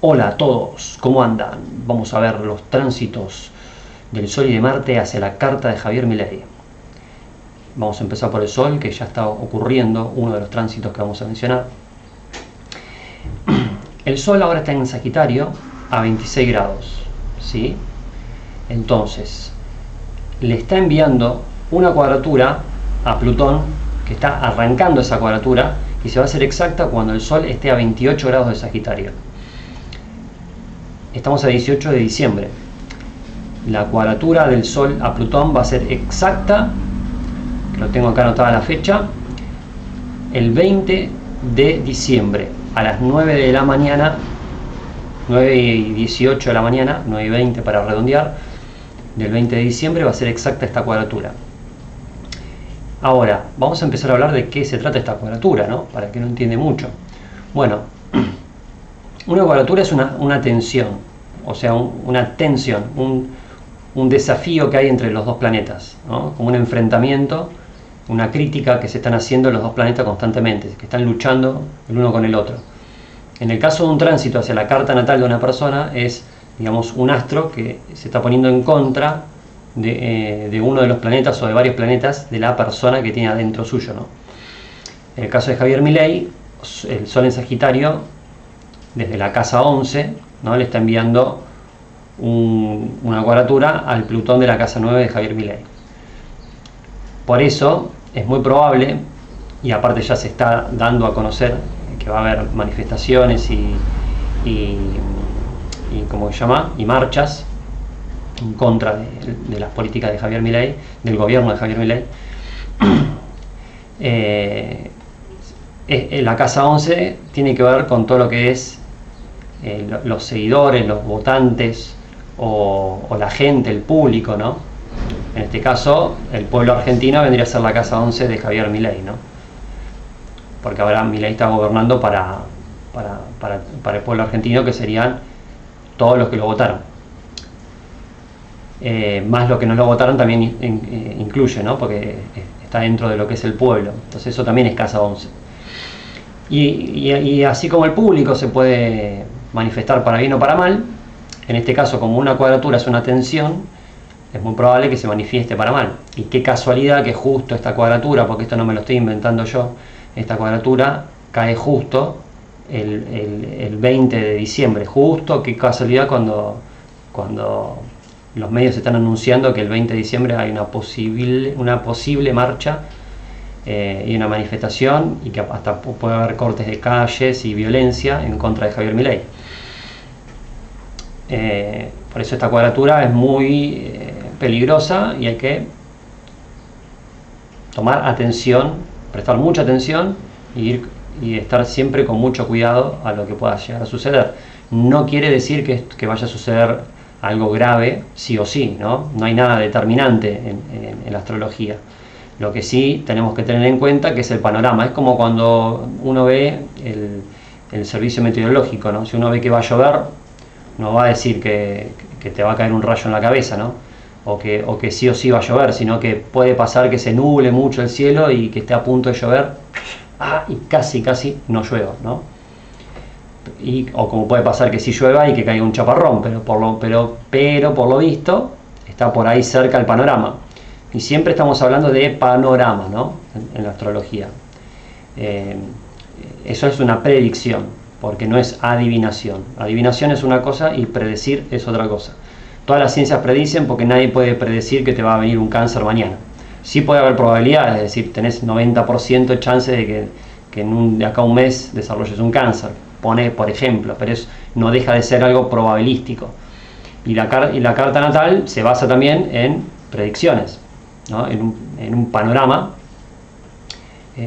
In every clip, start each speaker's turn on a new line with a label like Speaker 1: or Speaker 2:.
Speaker 1: Hola a todos, ¿cómo andan? Vamos a ver los tránsitos del Sol y de Marte hacia la carta de Javier Milei. Vamos a empezar por el Sol, que ya está ocurriendo uno de los tránsitos que vamos a mencionar. El Sol ahora está en Sagitario a 26 grados, ¿sí? Entonces, le está enviando una cuadratura a Plutón, que está arrancando esa cuadratura, y se va a hacer exacta cuando el Sol esté a 28 grados de Sagitario. Estamos a 18 de diciembre. La cuadratura del Sol a Plutón va a ser exacta, lo tengo acá anotada la fecha, el 20 de diciembre a las 9 de la mañana, 9 y 18 de la mañana, 9 y 20 para redondear, del 20 de diciembre va a ser exacta esta cuadratura. Ahora, vamos a empezar a hablar de qué se trata esta cuadratura, ¿no? Para el que no entiende mucho. Bueno, una cuadratura es una tensión, o sea, una tensión, un desafío que hay entre los dos planetas, ¿no? Como un enfrentamiento, una crítica que se están haciendo los dos planetas constantemente, que están luchando el uno con el otro. En el caso de un tránsito hacia la carta natal de una persona, es, digamos, un astro que se está poniendo en contra de uno de los planetas o de varios planetas de la persona que tiene adentro suyo, ¿no? En el caso de Javier Milei, el Sol en Sagitario, desde la casa 11, ¿no? Le está enviando una cuadratura al Plutón de la casa 9 de Javier Milei. Por eso es muy probable, y aparte ya se está dando a conocer que va a haber manifestaciones y ¿cómo se llama? Y marchas en contra de las políticas de Javier Milei, del gobierno de Javier Milei. La casa 11 tiene que ver con todo lo que es los seguidores, los votantes o la gente, el público, ¿no? En este caso, el pueblo argentino vendría a ser la casa 11 de Javier Milei, ¿no? Porque ahora Milei está gobernando para el pueblo argentino, que serían todos los que lo votaron. Más los que no lo votaron también incluye, ¿no? Porque está dentro de lo que es el pueblo. Entonces eso también es casa 11. Y así como el público se puede manifestar para bien o para mal, en este caso, como una cuadratura es una tensión, es muy probable que se manifieste para mal. Y qué casualidad que justo esta cuadratura, porque esto no me lo estoy inventando yo, esta cuadratura cae justo el 20 de diciembre. Justo, qué casualidad cuando los medios están anunciando que el 20 de diciembre hay una posible marcha y una manifestación, y que hasta puede haber cortes de calles y violencia en contra de Javier Milei. Por eso esta cuadratura es muy peligrosa y hay que tomar atención, prestar mucha atención y estar siempre con mucho cuidado a lo que pueda llegar a suceder. No quiere decir que vaya a suceder algo grave sí o sí, ¿no? No hay nada determinante en la astrología. Lo que sí tenemos que tener en cuenta que es el panorama. Es como cuando uno ve el servicio meteorológico, ¿no? Si uno ve que va a llover, no va a decir que te va a caer un rayo en la cabeza, ¿no? O que sí o sí va a llover, sino que puede pasar que se nuble mucho el cielo y que esté a punto de llover, y casi no llueva, ¿no? O como puede pasar que sí llueva y que caiga un chaparrón, pero por lo visto está por ahí cerca el panorama. Y siempre estamos hablando de panorama, ¿no? En la astrología. Eso es una predicción, porque no es adivinación. Adivinación es una cosa y predecir es otra cosa. Todas las ciencias predicen, porque nadie puede predecir que te va a venir un cáncer mañana. Sí puede haber probabilidades, es decir, tenés 90% de chance de que de acá a un mes desarrolles un cáncer, por ejemplo, pero no deja de ser algo probabilístico. Y la carta natal se basa también en predicciones, ¿no? En un panorama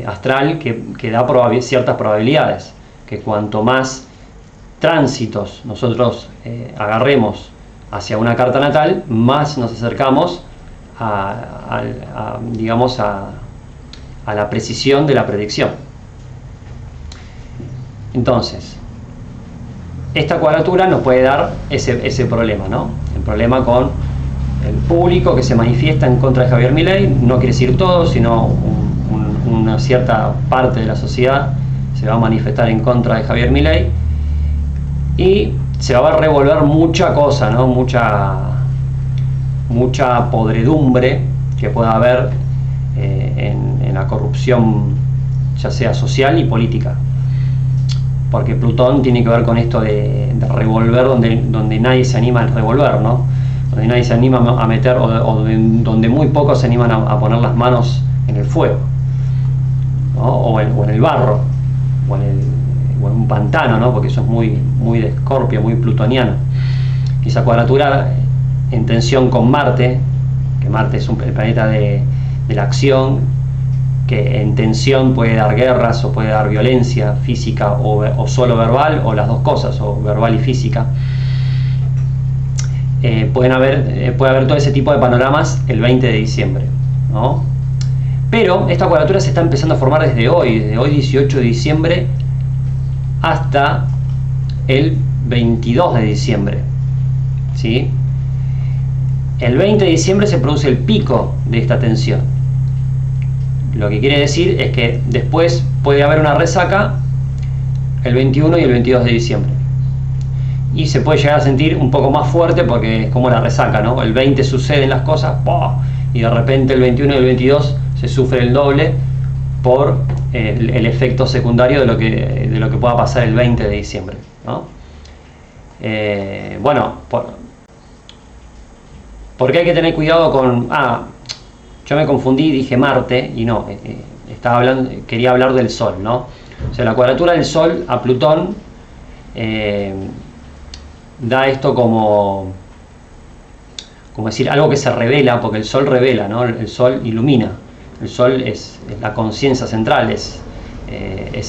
Speaker 1: astral que da ciertas probabilidades, que cuanto más tránsitos nosotros agarremos hacia una carta natal, más nos acercamos a la precisión de la predicción. Entonces, esta cuadratura nos puede dar ese problema, ¿no? El problema con el público que se manifiesta en contra de Javier Milei. No quiere decir todo, sino una cierta parte de la sociedad se va a manifestar en contra de Javier Milei. Y se va a revolver mucha cosa, ¿no? Mucha podredumbre que pueda haber en la corrupción, ya sea social y política. Porque Plutón tiene que ver con esto de revolver donde nadie se anima a revolver, ¿no? Donde nadie se anima a meter, o donde muy pocos se animan a poner las manos en el fuego, ¿no? o en el barro, o en un pantano, ¿no? Porque eso es muy de Escorpio, muy plutoniano. Y esa cuadratura en tensión con Marte, que Marte es el planeta de la acción, que en tensión puede dar guerras o puede dar violencia física o solo verbal, o las dos cosas, o verbal y física. Puede haber todo ese tipo de panoramas el 20 de diciembre, ¿no? Pero esta cuadratura se está empezando a formar desde hoy 18 de diciembre hasta el 22 de diciembre, ¿sí? El 20 de diciembre se produce el pico de esta tensión. Lo que quiere decir es que después puede haber una resaca el 21 y el 22 de diciembre. Y se puede llegar a sentir un poco más fuerte porque es como la resaca, ¿no? El 20 suceden las cosas, ¡pah! Y de repente el 21 y el 22 se sufre el doble por el efecto secundario de lo que pueda pasar el 20 de diciembre, ¿no? Bueno, porque hay que tener cuidado con... yo me confundí, dije Marte, y no, quería hablar del Sol, ¿no? O sea, la cuadratura del Sol a Plutón da esto como decir, algo que se revela, porque el Sol revela, ¿no? El Sol ilumina, el Sol es la conciencia central, es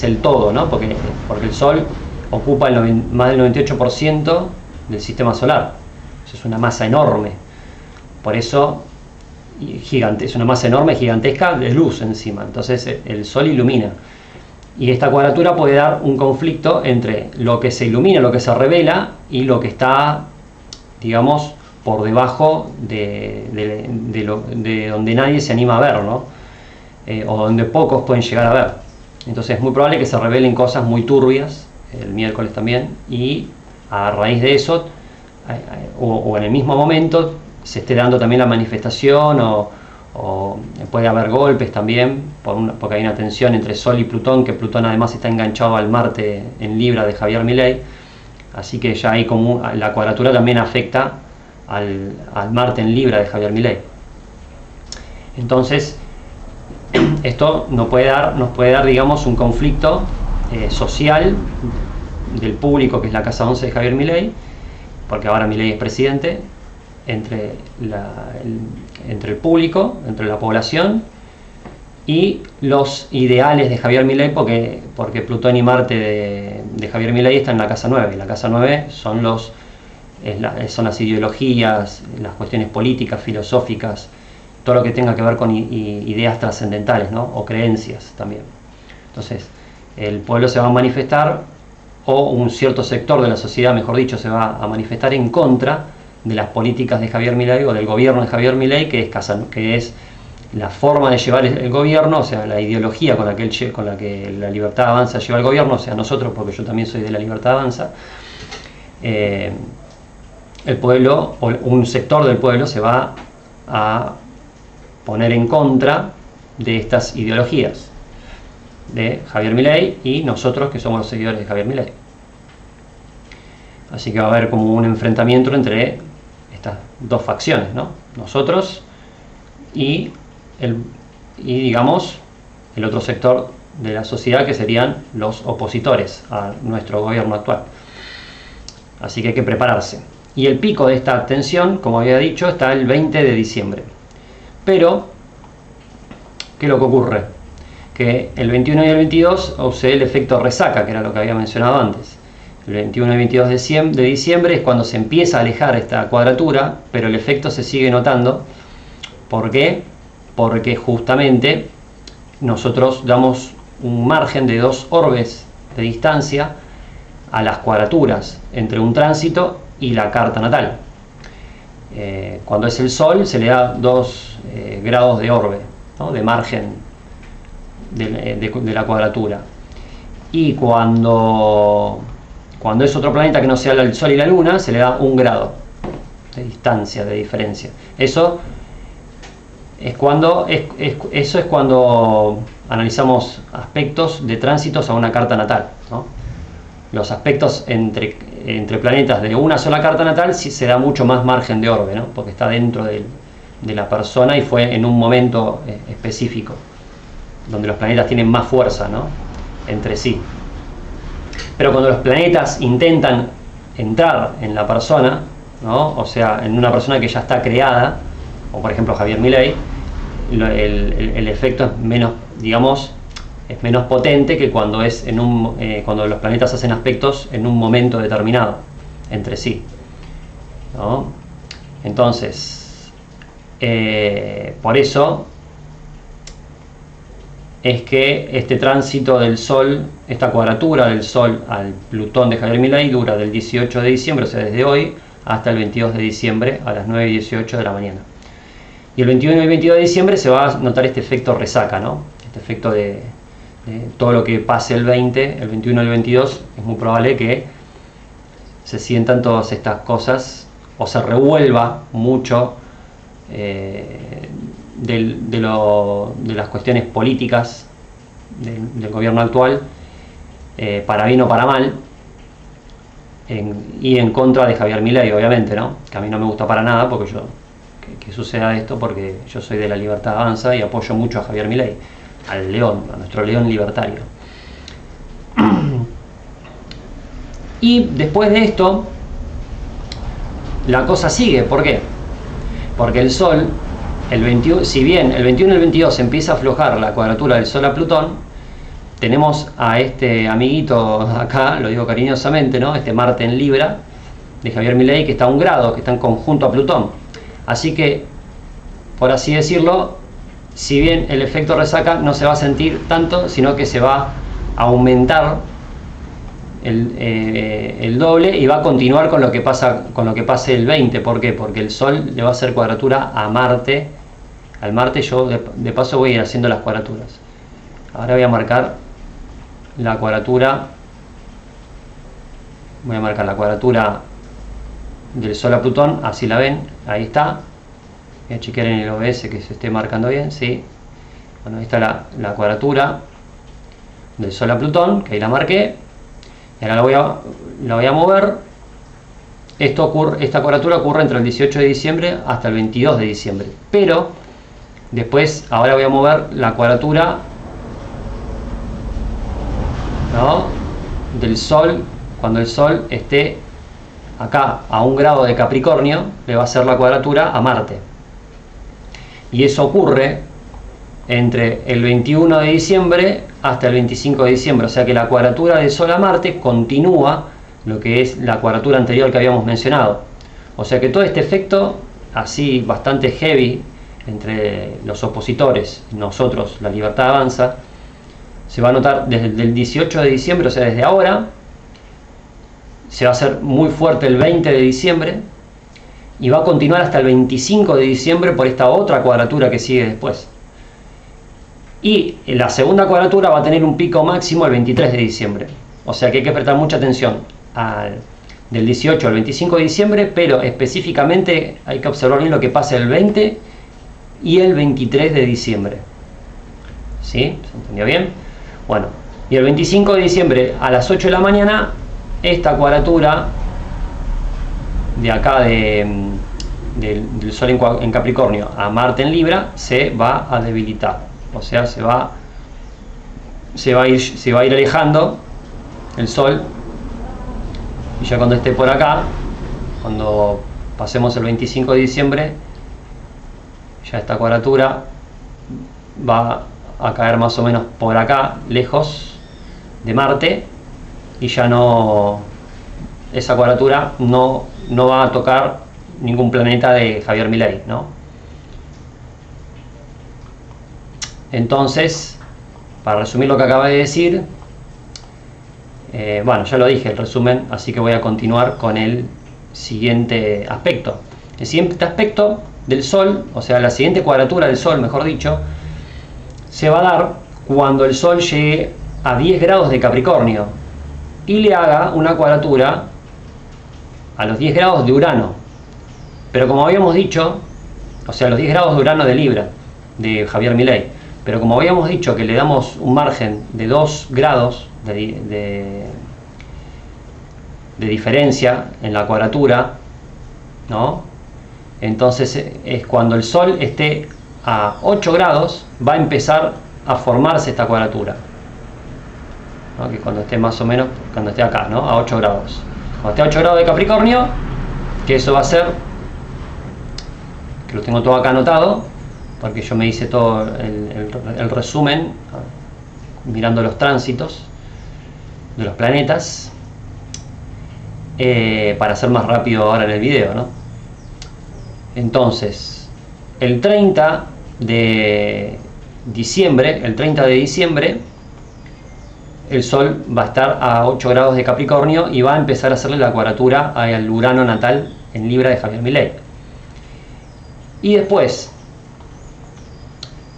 Speaker 1: el todo, ¿no? Porque el Sol ocupa más del 98% del sistema solar. Eso es una masa enorme, por eso gigante, es una masa enorme, gigantesca de luz encima. Entonces el Sol ilumina, y esta cuadratura puede dar un conflicto entre lo que se ilumina, lo que se revela, y lo que está, digamos, por debajo de donde nadie se anima a ver, ¿no? O donde pocos pueden llegar a ver. Entonces es muy probable que se revelen cosas muy turbias el miércoles también, y a raíz de eso, o en el mismo momento, se esté dando también la manifestación, o puede haber golpes también, porque hay una tensión entre Sol y Plutón, que Plutón además está enganchado al Marte en Libra de Javier Milei, así que ya hay como la cuadratura también afecta al Marte en Libra de Javier Milei. Entonces esto nos puede dar, digamos, un conflicto social del público, que es la casa 11 de Javier Milei, porque ahora Milei es presidente, entre el público, entre la población, y los ideales de Javier Milei, porque Plutón y Marte de Javier Milei están en la casa 9, y la casa 9 son las ideologías, las cuestiones políticas, filosóficas, todo lo que tenga que ver con ideas trascendentales, ¿no? O creencias también. Entonces el pueblo se va a manifestar, o un cierto sector de la sociedad, mejor dicho, se va a manifestar en contra de las políticas de Javier Milei, o del gobierno de Javier Milei, que es la forma de llevar el gobierno, o sea, la ideología con la que la Libertad Avanza lleva el gobierno, o sea, nosotros, porque yo también soy de la Libertad Avanza. El pueblo, o un sector del pueblo, se va a poner en contra de estas ideologías de Javier Milei, y nosotros, que somos los seguidores de Javier Milei. Así que va a haber como un enfrentamiento entre estas dos facciones, ¿no? Nosotros y digamos el otro sector de la sociedad, que serían los opositores a nuestro gobierno actual. Así que hay que prepararse. Y el pico de esta tensión, como había dicho, está el 20 de diciembre. Pero, ¿qué es lo que ocurre? Que el 21 y el 22 sucede el efecto resaca, que era lo que había mencionado antes. El 21 y 22 de diciembre es cuando se empieza a alejar esta cuadratura, pero el efecto se sigue notando. ¿Por qué? Porque justamente nosotros damos un margen de 2 orbes de distancia a las cuadraturas entre un tránsito y la carta natal. Cuando es el Sol se le da 2 grados de orbe, ¿no? De margen de la cuadratura. Y cuando Cuando es otro planeta que no sea el Sol y la Luna, se le da 1 grado de distancia, de diferencia. Eso es cuando analizamos aspectos de tránsitos a una carta natal, ¿no? Los aspectos entre planetas de una sola carta natal sí se da mucho más margen de orbe, ¿no? Porque está dentro de la persona y fue en un momento específico, donde los planetas tienen más fuerza, ¿no? Entre sí. Pero cuando los planetas intentan entrar en la persona, ¿no? O sea, en una persona que ya está creada, como por ejemplo Javier Milei, el efecto es menos, digamos, es menos potente que cuando es cuando los planetas hacen aspectos en un momento determinado entre sí, ¿no? Entonces, por eso es que este tránsito del Sol, esta cuadratura del Sol al Plutón de Javier Milei dura del 18 de diciembre, o sea, desde hoy hasta el 22 de diciembre a las 9:18 de la mañana. Y el 21 y el 22 de diciembre se va a notar este efecto resaca, ¿no? Este efecto de todo lo que pase el 20, el 21 y el 22, es muy probable que se sientan todas estas cosas o se revuelva mucho de las cuestiones políticas del gobierno actual, para bien o para mal, y en contra de Javier Milei, obviamente, ¿no? Que a mí no me gusta para nada porque que suceda esto, porque yo soy de la Libertad Avanza y apoyo mucho a Javier Milei, al león, a nuestro león libertario. Y después de esto la cosa sigue. ¿Por qué? Porque el Sol, si bien el 21 y el 22 empieza a aflojar la cuadratura del Sol a Plutón, tenemos a este amiguito acá, lo digo cariñosamente, ¿no? Este Marte en Libra de Javier Milei, que está a 1 grado, que está en conjunto a Plutón. Así que, por así decirlo, si bien el efecto resaca no se va a sentir tanto, sino que se va a aumentar el doble y va a continuar con lo que pase el 20. ¿Por qué? Porque el Sol le va a hacer cuadratura a Marte. Al Marte yo de paso voy a ir haciendo las cuadraturas. Ahora voy a marcar la cuadratura. Voy a marcar la cuadratura del Sol a Plutón, así la ven, ahí está. Voy a chequear en el OBS que se esté marcando bien, sí. Bueno, ahí está la cuadratura del Sol a Plutón, que ahí la marqué. Y ahora la voy a mover. Esta cuadratura ocurre entre el 18 de diciembre hasta el 22 de diciembre. Pero después, ahora voy a mover la cuadratura, ¿no?, del Sol. Cuando el Sol esté acá a 1 grado de Capricornio, le va a hacer la cuadratura a Marte. Y eso ocurre entre el 21 de diciembre hasta el 25 de diciembre. O sea que la cuadratura del Sol a Marte continúa lo que es la cuadratura anterior que habíamos mencionado. O sea que todo este efecto así bastante heavy entre los opositores, nosotros, la Libertad Avanza, se va a notar desde el 18 de diciembre, o sea, desde ahora. Se va a hacer muy fuerte el 20 de diciembre y va a continuar hasta el 25 de diciembre por esta otra cuadratura que sigue después. Y la segunda cuadratura va a tener un pico máximo el 23 de diciembre. O sea que hay que prestar mucha atención del 18 al 25 de diciembre, pero específicamente hay que observar bien lo que pasa el 20 y el 23 de diciembre. ¿Sí? ¿Se entendió bien? Bueno, y el 25 de diciembre a las 8 de la mañana, esta cuadratura de acá del Sol en Capricornio a Marte en Libra se va a debilitar. O sea, se va a ir alejando el Sol, y ya cuando esté por acá, cuando pasemos el 25 de diciembre, ya esta cuadratura va a caer más o menos por acá, lejos de Marte, y ya esa cuadratura no va a tocar ningún planeta de Javier Milei, ¿no? Entonces, para resumir lo que acabo de decir, bueno, ya lo dije, el resumen, así que voy a continuar con el siguiente aspecto. El siguiente aspecto del Sol, o sea, la siguiente cuadratura del Sol, mejor dicho, se va a dar cuando el Sol llegue a 10 grados de Capricornio y le haga una cuadratura a los 10 grados de Urano. Pero como habíamos dicho, o sea, los 10 grados de Urano de Libra, de Javier Milei, pero como habíamos dicho que le damos un margen de 2 grados de diferencia en la cuadratura, ¿no? Entonces es cuando el Sol esté a 8 grados, va a empezar a formarse esta cuadratura, ¿no? Que cuando esté más o menos, cuando esté acá, ¿no? A 8 grados. Cuando esté a 8 grados de Capricornio, que eso va a ser, que lo tengo todo acá anotado, porque yo me hice todo el resumen, mirando los tránsitos de los planetas, para hacer más rápido ahora en el video, ¿no? Entonces, el 30 de diciembre, el Sol va a estar a 8 grados de Capricornio y va a empezar a hacerle la cuadratura al Urano natal en Libra de Javier Milei. Y después,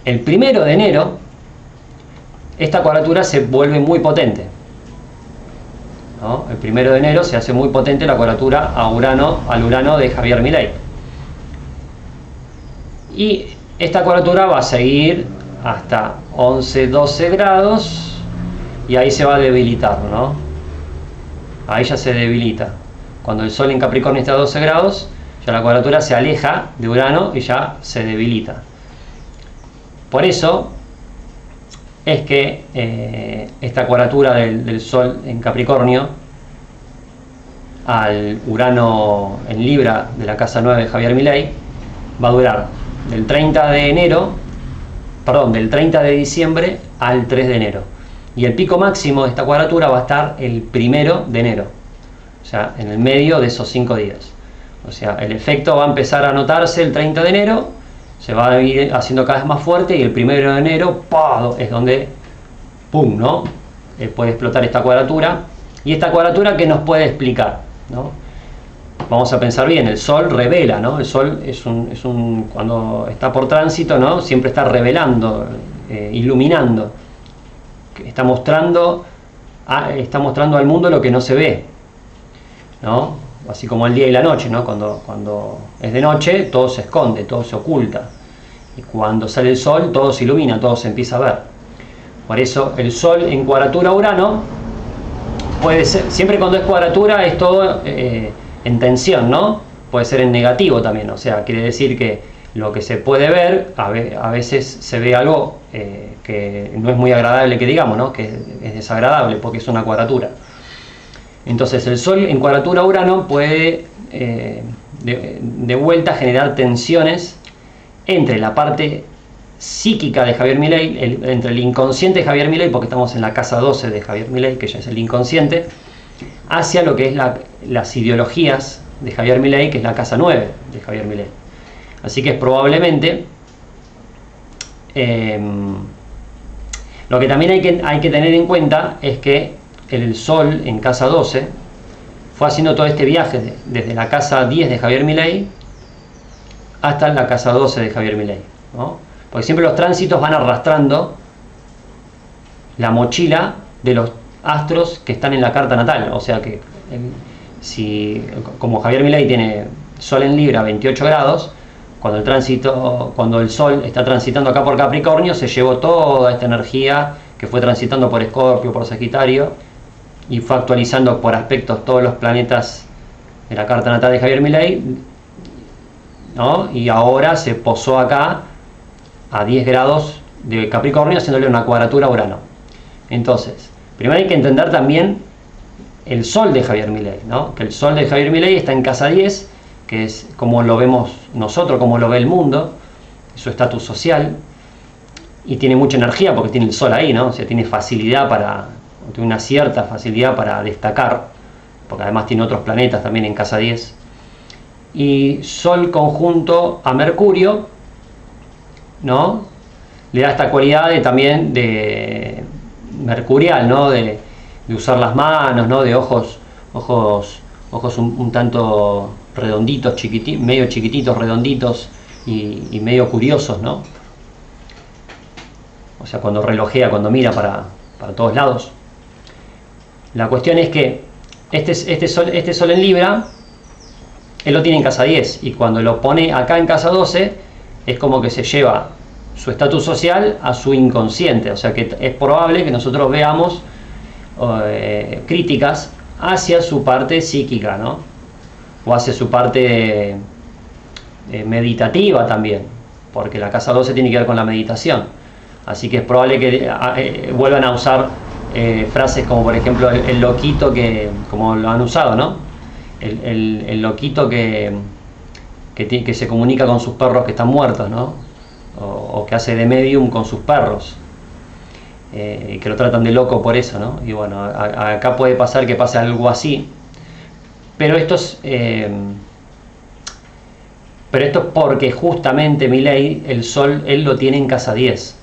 Speaker 1: el 1 de enero, esta cuadratura se vuelve muy potente, ¿no? El 1 de enero se hace muy potente la cuadratura al Urano de Javier Milei. Y esta cuadratura va a seguir hasta 11-12 grados y ahí se va a debilitar, ¿no? Ahí ya se debilita. Cuando el Sol en Capricornio está a 12 grados, ya la cuadratura se aleja de Urano y ya se debilita. Por eso es que esta cuadratura del Sol en Capricornio al Urano en Libra de la casa 9 de Javier Milei va a durar del 30 de diciembre al 3 de enero. Y el pico máximo de esta cuadratura va a estar el 1 de enero, o sea, en el medio de esos 5 días. O sea, el efecto va a empezar a notarse el 30 de enero, se va a ir haciendo cada vez más fuerte y el 1 de enero ¡pah!, es donde ¡pum!, ¿no? Puede explotar esta cuadratura. Y esta cuadratura, ¿qué nos puede explicar, ¿no? Vamos a pensar bien, el Sol revela, ¿no? El Sol cuando está por tránsito, ¿no? Siempre está revelando, iluminando. Está mostrando al mundo lo que no se ve, ¿no? Así como el día y la noche, ¿no? Cuando es de noche, todo se esconde, todo se oculta. Y cuando sale el Sol, todo se ilumina, todo se empieza a ver. Por eso el Sol en cuadratura Urano puede ser, siempre cuando es cuadratura es todo en tensión, ¿no? Puede ser en negativo también, o sea, quiere decir que lo que se puede ver, a veces se ve algo que no es muy agradable que digamos, ¿no? Que es desagradable porque es una cuadratura. Entonces el Sol en cuadratura Urano puede de vuelta generar tensiones entre la parte psíquica de Javier Milei, entre el inconsciente de Javier Milei, porque estamos en la casa 12 de Javier Milei, que ya es el inconsciente, hacia lo que es las ideologías de Javier Milei, que es la casa 9 de Javier Milei. Así que es probablemente lo que también hay que tener en cuenta es que el Sol en casa 12 fue haciendo todo este viaje desde la casa 10 de Javier Milei hasta la casa 12 de Javier Milei, ¿no? Porque siempre los tránsitos van arrastrando la mochila de los astros que están en la carta natal. O sea que como Javier Milei tiene Sol en Libra 28 grados, cuando el Sol está transitando acá por Capricornio, se llevó toda esta energía que fue transitando por Escorpio, por Sagitario, y fue actualizando por aspectos todos los planetas de la carta natal de Javier Milei, ¿no? Y ahora se posó acá a 10 grados de Capricornio, haciéndole una cuadratura a Urano. Entonces, primero hay que entender también el Sol de Javier Milei, ¿no? Que el Sol de Javier Milei está en casa 10, que es como lo vemos nosotros, como lo ve el mundo, su estatus social, y tiene mucha energía porque tiene el Sol ahí, ¿no? O sea, tiene tiene una cierta facilidad para destacar, porque además tiene otros planetas también en casa 10. Y Sol conjunto a Mercurio, ¿no? Le da esta cualidad también de mercurial, ¿no? De usar las manos, ¿no? De ojos un tanto redonditos, medio chiquititos, redonditos y medio curiosos, ¿no? O sea, cuando relojea, cuando mira para todos lados. La cuestión es que este sol en Libra, él lo tiene en casa 10, y cuando lo pone acá en casa 12, es como que se lleva su estatus social a su inconsciente. O sea que es probable que nosotros veamos críticas hacia su parte psíquica, ¿no? O hacia su parte meditativa también, porque la casa 12 tiene que ver con la meditación. Así que es probable que vuelvan a usar frases como, por ejemplo, el loquito, como lo han usado, ¿no? El loquito que se comunica con sus perros que están muertos, ¿no? O que hace de medium con sus perros, que lo tratan de loco por eso, ¿no? Y bueno, acá puede pasar que pase algo así, pero esto es porque justamente Milei, el sol, él lo tiene en casa 10,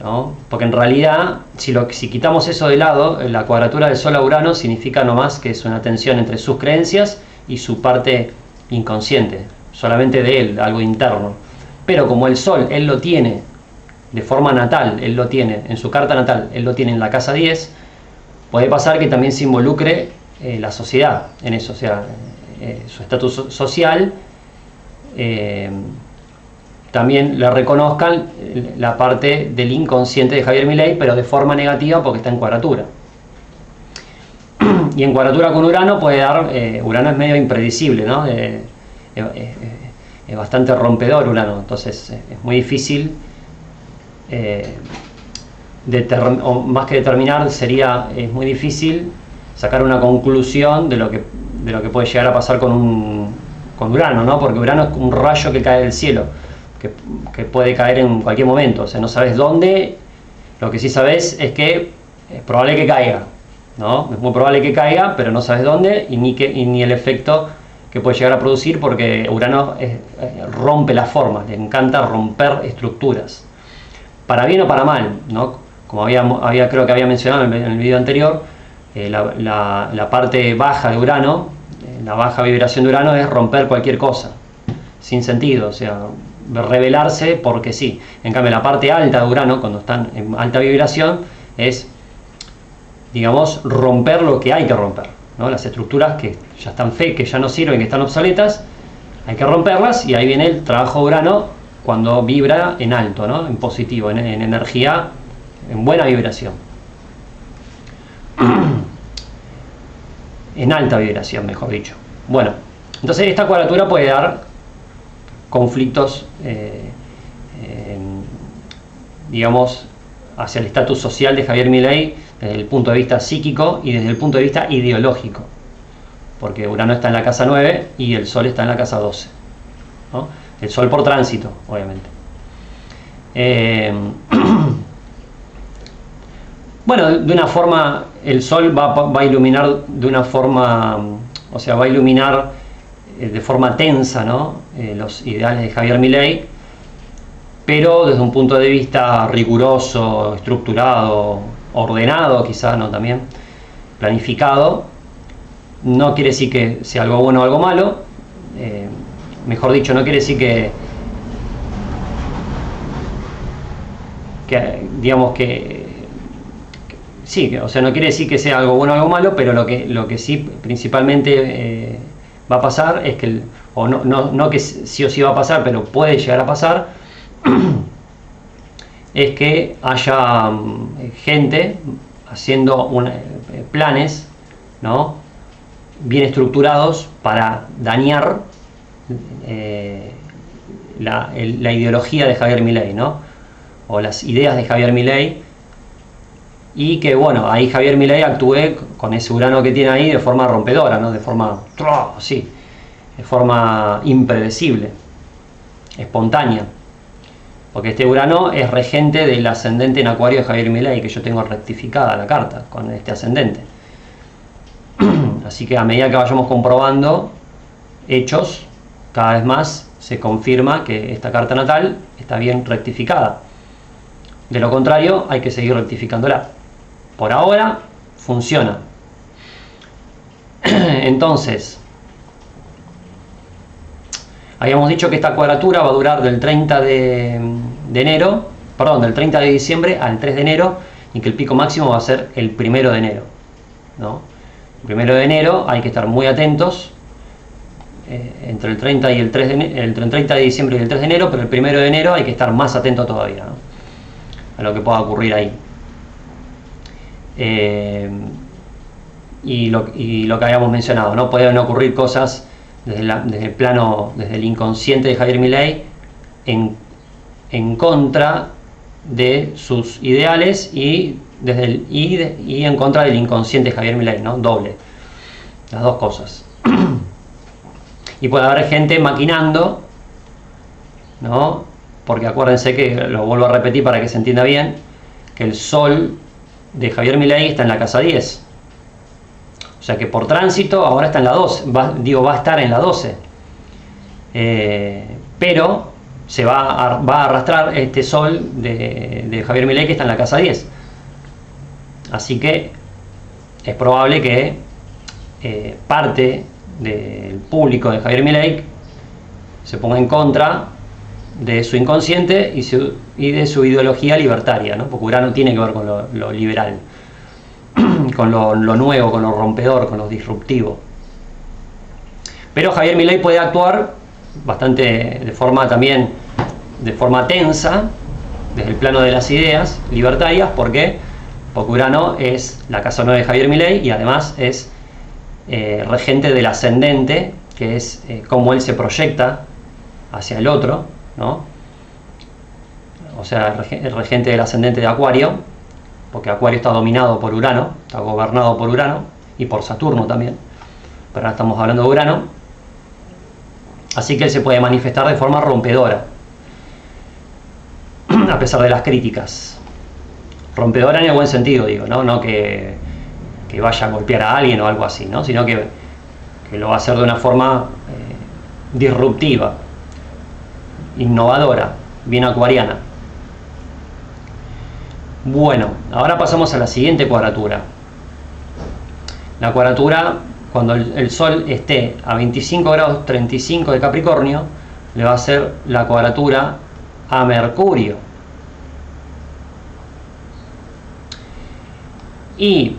Speaker 1: ¿no? Porque en realidad, si quitamos eso de lado, la cuadratura del sol a Urano significa nomás que es una tensión entre sus creencias y su parte inconsciente, solamente de él, algo interno. Pero como el sol, él lo tiene de forma natal, él lo tiene en su carta natal, él lo tiene en la casa 10, puede pasar que también se involucre la sociedad en eso, o sea, su estatus social, también le reconozcan la parte del inconsciente de Javier Milei, pero de forma negativa porque está en cuadratura. Y en cuadratura con Urano puede dar, Urano es medio impredecible, ¿no? Es bastante rompedor Urano, entonces es muy difícil, o más que determinar, es muy difícil sacar una conclusión de lo que puede llegar a pasar con Urano, ¿no? Porque Urano es un rayo que cae del cielo, que puede caer en cualquier momento, o sea, no sabes dónde. Lo que sí sabes es que es probable que caiga, ¿no? Es muy probable que caiga, pero no sabes dónde y ni el efecto que puede llegar a producir, porque Urano rompe las formas, le encanta romper estructuras, para bien o para mal, ¿no? Como creo que había mencionado en el video anterior, la parte baja de Urano, la baja vibración de Urano es romper cualquier cosa sin sentido, o sea, revelarse porque sí. En cambio, la parte alta de Urano, cuando están en alta vibración, es, digamos, romper lo que hay que romper, ¿no? Las estructuras que ya están que ya no sirven, que están obsoletas, hay que romperlas, y ahí viene el trabajo de Urano cuando vibra en alto, ¿no? En positivo, en energía, en buena vibración. En alta vibración, mejor dicho. Bueno, entonces esta cuadratura puede dar conflictos, digamos, hacia el estatus social de Javier Milei desde el punto de vista psíquico y desde el punto de vista ideológico, porque Urano está en la casa 9 y el Sol está en la casa 12, ¿no? El Sol por tránsito, obviamente. Bueno, de una forma, el Sol va a iluminar de una forma, o sea, va a iluminar de forma tensa, ¿no? Los ideales de Javier Milei, pero desde un punto de vista riguroso, estructurado, ordenado, quizás, ¿no? También planificado. No quiere decir que sea algo bueno o algo malo, mejor dicho, no quiere decir que digamos sí, o sea, no quiere decir que sea algo bueno o algo malo, pero lo que sí principalmente va a pasar es que, o no que sí o sí va a pasar, pero puede llegar a pasar, es que haya gente haciendo planes, ¿no? Bien estructurados para dañar la ideología de Javier Milei, ¿no? O las ideas de Javier Milei, y que, bueno, ahí Javier Milei actúe con ese Urano que tiene ahí de forma rompedora, ¿no? De forma impredecible, espontánea, porque este Urano es regente del ascendente en Acuario de Javier Milei, que yo tengo rectificada la carta con este ascendente. Así que a medida que vayamos comprobando hechos, cada vez más se confirma que esta carta natal está bien rectificada. De lo contrario, hay que seguir rectificándola. Por ahora funciona. Entonces, habíamos dicho que esta cuadratura va a durar del 30 de enero, perdón, del 30 de diciembre al 3 de enero, y que el pico máximo va a ser el 1 de enero. ¿no? El 1 de enero hay que estar muy atentos, entre el 30 y el 3 de entre el 30 de diciembre y el 3 de enero, pero el 1 de enero hay que estar más atento todavía, ¿no? A lo que pueda ocurrir ahí. Y lo que habíamos mencionado, ¿no? Pueden ocurrir cosas desde el plano, desde el inconsciente de Javier Milei en contra de sus ideales y en contra del inconsciente de Javier Milei, ¿no? Doble, las dos cosas. Y puede haber gente maquinando, ¿no? Porque acuérdense que, lo vuelvo a repetir para que se entienda bien, que el sol de Javier Milei está en la casa 10. O sea que por tránsito ahora está en la 12, va a estar en la 12. Pero se va a arrastrar este sol de Javier Milei que está en la casa 10. Así que es probable que parte del público de Javier Milei se ponga en contra de su inconsciente y de su ideología libertaria, ¿no? Porque Urano tiene que ver con lo liberal, con lo nuevo, con lo rompedor, con lo disruptivo. Pero Javier Milei puede actuar de forma tensa, desde el plano de las ideas libertarias. ¿Por qué? Porque Urano es la casa 9 de Javier Milei y además es regente del ascendente, que es cómo él se proyecta hacia el otro, ¿no? O sea, el regente del ascendente de Acuario, porque Acuario está dominado por Urano, está gobernado por Urano y por Saturno también, pero ahora estamos hablando de Urano. Así que él se puede manifestar de forma rompedora, a pesar de las críticas. Rompedora en el buen sentido, digo, no que vaya a golpear a alguien o algo así, ¿no? Sino que lo va a hacer de una forma disruptiva, innovadora, bien acuariana. Bueno, ahora pasamos a la siguiente cuadratura. La cuadratura, cuando el Sol esté a 25 grados 35 de Capricornio, le va a hacer la cuadratura a Mercurio. Y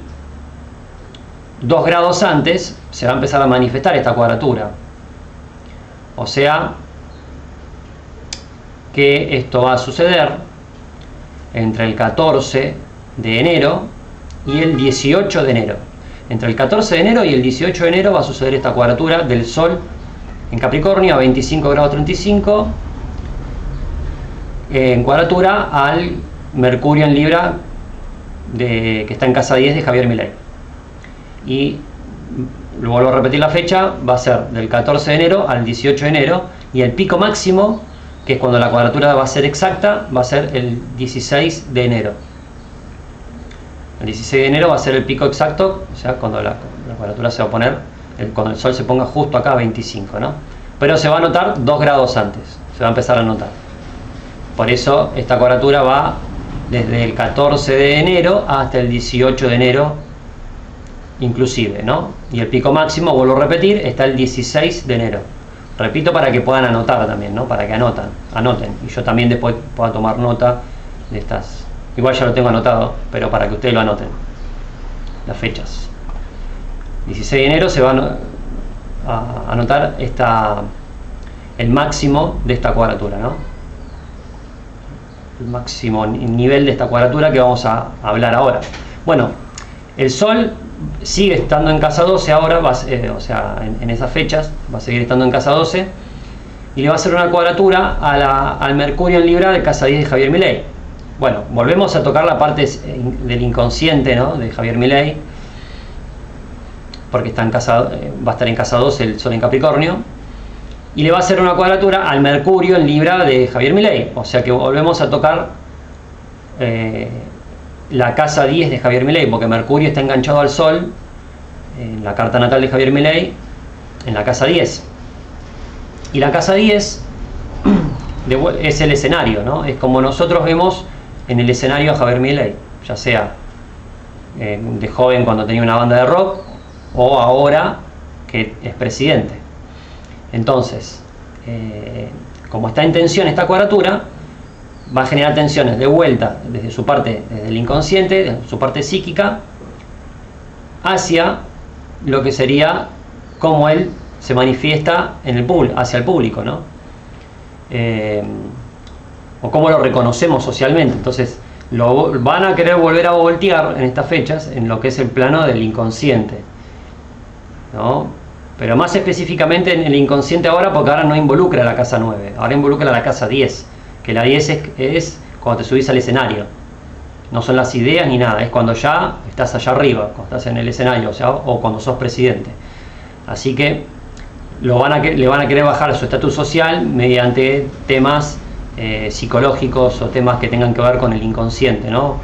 Speaker 1: 2 grados antes se va a empezar a manifestar esta cuadratura. O sea que esto va a suceder entre el 14 de enero y el 18 de enero. Entre el 14 de enero y el 18 de enero va a suceder esta cuadratura del Sol en Capricornio a 25 grados 35, en cuadratura al Mercurio en Libra, que está en casa 10 de Javier Milei. Y lo vuelvo a repetir, la fecha va a ser del 14 de enero al 18 de enero, y el pico máximo, que es cuando la cuadratura va a ser exacta, va a ser el 16 de enero. El 16 de enero va a ser el pico exacto, o sea, cuando la cuadratura se va a poner, cuando el Sol se ponga justo acá a 25, ¿no? Pero se va a notar 2 grados antes, se va a empezar a notar. Por eso esta cuadratura va desde el 14 de enero hasta el 18 de enero inclusive, ¿no? Y el pico máximo, vuelvo a repetir, está el 16 de enero. Repito para que puedan anotar también, ¿no? Para que anoten. Y yo también después pueda tomar nota de estas. Igual ya lo tengo anotado, pero para que ustedes lo anoten. Las fechas. 16 de enero se va a anotar el máximo de esta cuadratura, ¿no? El máximo nivel de esta cuadratura que vamos a hablar ahora. Bueno, el Sol sigue estando en casa 12 ahora, o sea, en esas fechas va a seguir estando en casa 12, y le va a hacer una cuadratura al Mercurio en Libra de casa 10 de Javier Milei. Bueno, volvemos a tocar la parte del inconsciente, ¿no? De Javier Milei, porque va a estar en casa 12 el Sol en Capricornio, y le va a hacer una cuadratura al Mercurio en Libra de Javier Milei. O sea que volvemos a tocar la casa 10 de Javier Milei, porque Mercurio está enganchado al Sol en la carta natal de Javier Milei, en la casa 10. Y la casa 10 es el escenario, ¿no? Es como nosotros vemos en el escenario a Javier Milei, ya sea de joven cuando tenía una banda de rock, o ahora que es presidente. Entonces, como está en tensión esta cuadratura, va a generar tensiones de vuelta desde su parte, desde el inconsciente, desde su parte psíquica, hacia lo que sería cómo él se manifiesta en hacia el público, ¿no? O cómo lo reconocemos socialmente. Entonces lo van a querer volver a voltear en estas fechas en lo que es el plano del inconsciente, ¿no? Pero más específicamente en el inconsciente ahora, porque ahora no involucra la casa 9, ahora involucra la casa 10, que la 10 es cuando te subís al escenario. No son las ideas ni nada, es cuando ya estás allá arriba, cuando estás en el escenario, o sea, o cuando sos presidente. Así que le van a querer bajar su estatus social mediante temas psicológicos o temas que tengan que ver con el inconsciente, ¿no?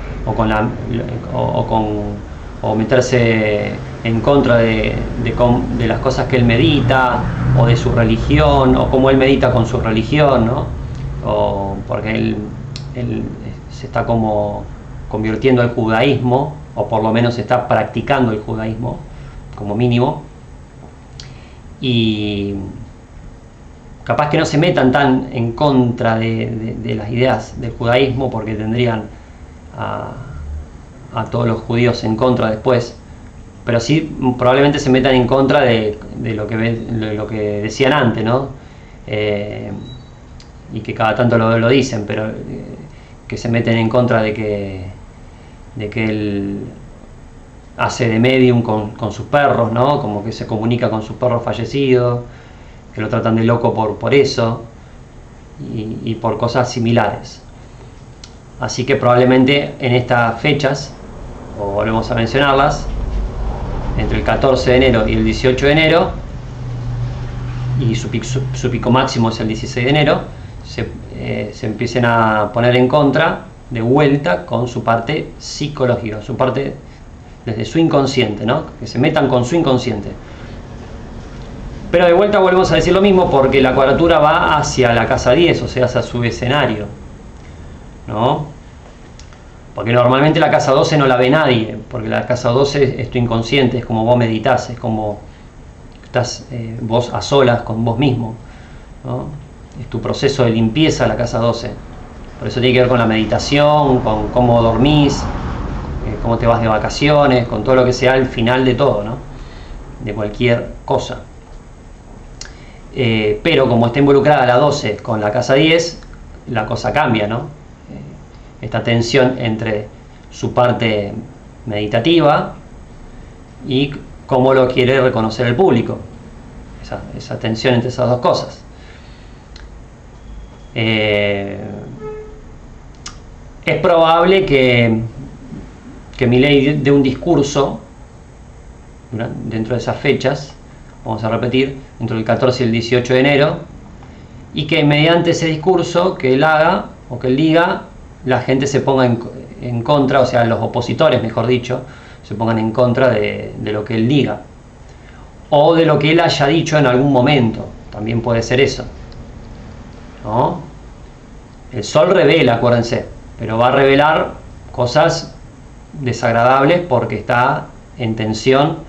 Speaker 1: O meterse en contra de las cosas que él medita, o de su religión, o cómo él medita con su religión, ¿no? O porque él se está como convirtiendo al judaísmo, o por lo menos está practicando el judaísmo, como mínimo, y capaz que no se metan tan en contra de las ideas del judaísmo, porque tendrían a todos los judíos en contra después, pero sí probablemente se metan en contra de lo que decían antes, ¿no? Y que cada tanto lo dicen, pero que se meten en contra de que él hace de medium con sus perros, ¿no? Como que se comunica con sus perros fallecidos, que lo tratan de loco por eso y por cosas similares. Así que probablemente en estas fechas, o volvemos a mencionarlas, entre el 14 de enero y el 18 de enero, y su pico máximo es el 16 de enero, se empiecen a poner en contra de vuelta con su parte psicológica, su parte desde su inconsciente, ¿no? Que se metan con su inconsciente. Pero de vuelta volvemos a decir lo mismo, porque la cuadratura va hacia la casa 10, o sea, hacia su escenario, ¿no? Porque normalmente la casa 12 no la ve nadie, porque la casa 12 es tu inconsciente, es como vos meditas, es como estás vos a solas con vos mismo, ¿no? Es tu proceso de limpieza la casa 12. Por eso tiene que ver con la meditación, con cómo dormís, cómo te vas de vacaciones, con todo lo que sea el final de todo, ¿no? De cualquier cosa. Pero como está involucrada la 12 con la casa 10, la cosa cambia, ¿no? Esta tensión entre su parte meditativa y cómo lo quiere reconocer el público. Esa tensión entre esas dos cosas. Es probable que Milei dé un discurso dentro de esas fechas, vamos a repetir, dentro del 14 y el 18 de enero, y que mediante ese discurso que él haga o que él diga, la gente se ponga en contra, o sea, los opositores, mejor dicho, se pongan en contra de lo que él diga, o de lo que él haya dicho en algún momento. También puede ser eso, ¿no? El sol revela, acuérdense, pero va a revelar cosas desagradables porque está en tensión.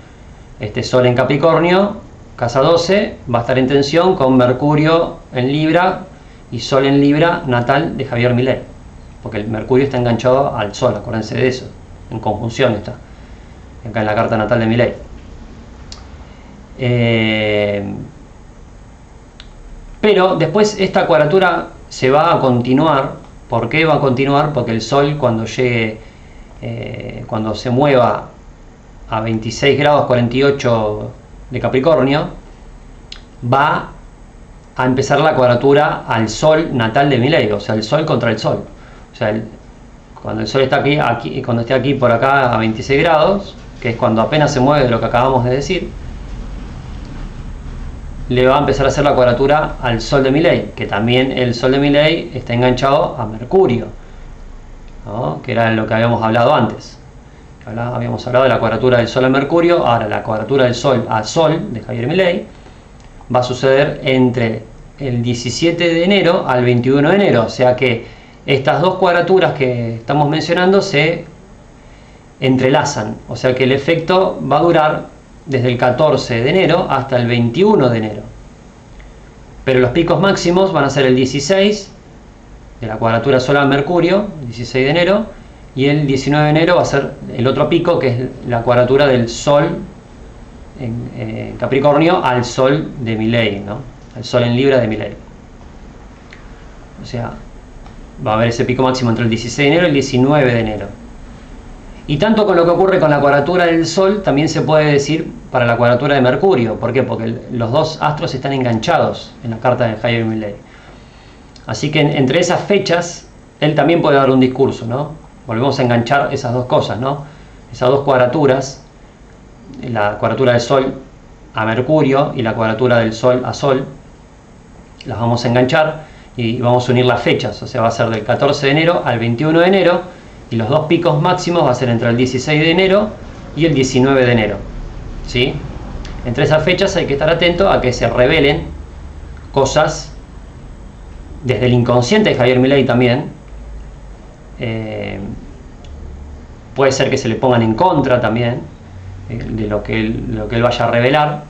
Speaker 1: Este sol en Capricornio, casa 12, va a estar en tensión con Mercurio en Libra y Sol en Libra, natal de Javier Milei, porque el Mercurio está enganchado al Sol, acuérdense de eso, en conjunción está, acá en la carta natal de Milei. Pero después esta cuadratura se va a continuar. ¿Por qué va a continuar? Porque el Sol cuando llegue, cuando se mueva a 26 grados 48 de Capricornio, va a empezar la cuadratura al Sol natal de Milei, o sea, el Sol contra el Sol. O sea, cuando el Sol está aquí, cuando esté aquí por acá a 26 grados, que es cuando apenas se mueve de lo que acabamos de decir, le va a empezar a hacer la cuadratura al Sol de Milei, que también el Sol de Milei está enganchado a Mercurio, ¿no? Que era lo que habíamos hablado antes. Habíamos hablado de la cuadratura del Sol a Mercurio, ahora la cuadratura del Sol a Sol de Javier Milei va a suceder entre el 17 de enero al 21 de enero, o sea que estas dos cuadraturas que estamos mencionando se entrelazan, o sea que el efecto va a durar desde el 14 de enero hasta el 21 de enero. Pero los picos máximos van a ser el 16 de la cuadratura Sol a Mercurio, el 16 de enero, y el 19 de enero va a ser el otro pico, que es la cuadratura del Sol en Capricornio al Sol de Milei, ¿no? El Sol en Libra de Milei. O sea, va a haber ese pico máximo entre el 16 de enero y el 19 de enero. Y tanto con lo que ocurre con la cuadratura del Sol, también se puede decir para la cuadratura de Mercurio. ¿Por qué? Porque los dos astros están enganchados en la carta de Javier Milei. Así que entre esas fechas, él también puede dar un discurso, ¿no? Volvemos a enganchar esas dos cosas, ¿no? Esas dos cuadraturas, la cuadratura del Sol a Mercurio y la cuadratura del Sol a Sol, las vamos a enganchar y vamos a unir las fechas. O sea, va a ser del 14 de enero al 21 de enero, y los dos picos máximos va a ser entre el 16 de enero y el 19 de enero, ¿sí? Entre esas fechas hay que estar atento a que se revelen cosas desde el inconsciente de Javier Milei también. Puede ser que se le pongan en contra también de lo que él vaya a revelar,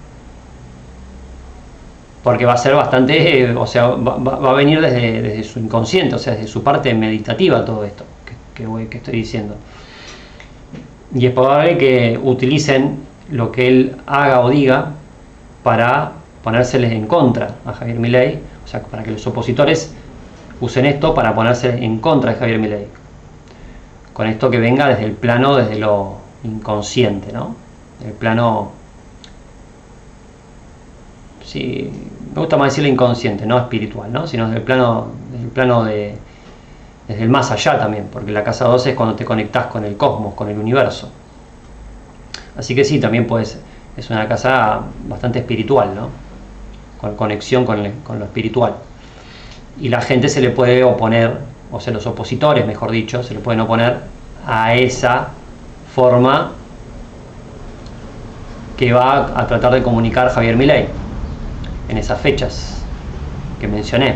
Speaker 1: porque va a ser bastante, o sea, va a venir desde su inconsciente, o sea, desde su parte meditativa todo esto que estoy diciendo. Y es probable que utilicen lo que él haga o diga para ponérseles en contra a Javier Milei, o sea, para que los opositores usen esto para ponerse en contra de Javier Milei, con esto que venga desde el plano, desde lo inconsciente, ¿no? El plano, sí, me gusta más decirlo inconsciente, no espiritual, ¿no? Sino desde el plano desde el más allá también, porque la casa 12 es cuando te conectás con el cosmos, con el universo. Así que sí, también es una casa bastante espiritual, ¿no? Con conexión con lo espiritual. Y la gente se le puede oponer, o sea, los opositores, mejor dicho, se le pueden oponer a esa forma que va a tratar de comunicar Javier Milei en esas fechas que mencioné.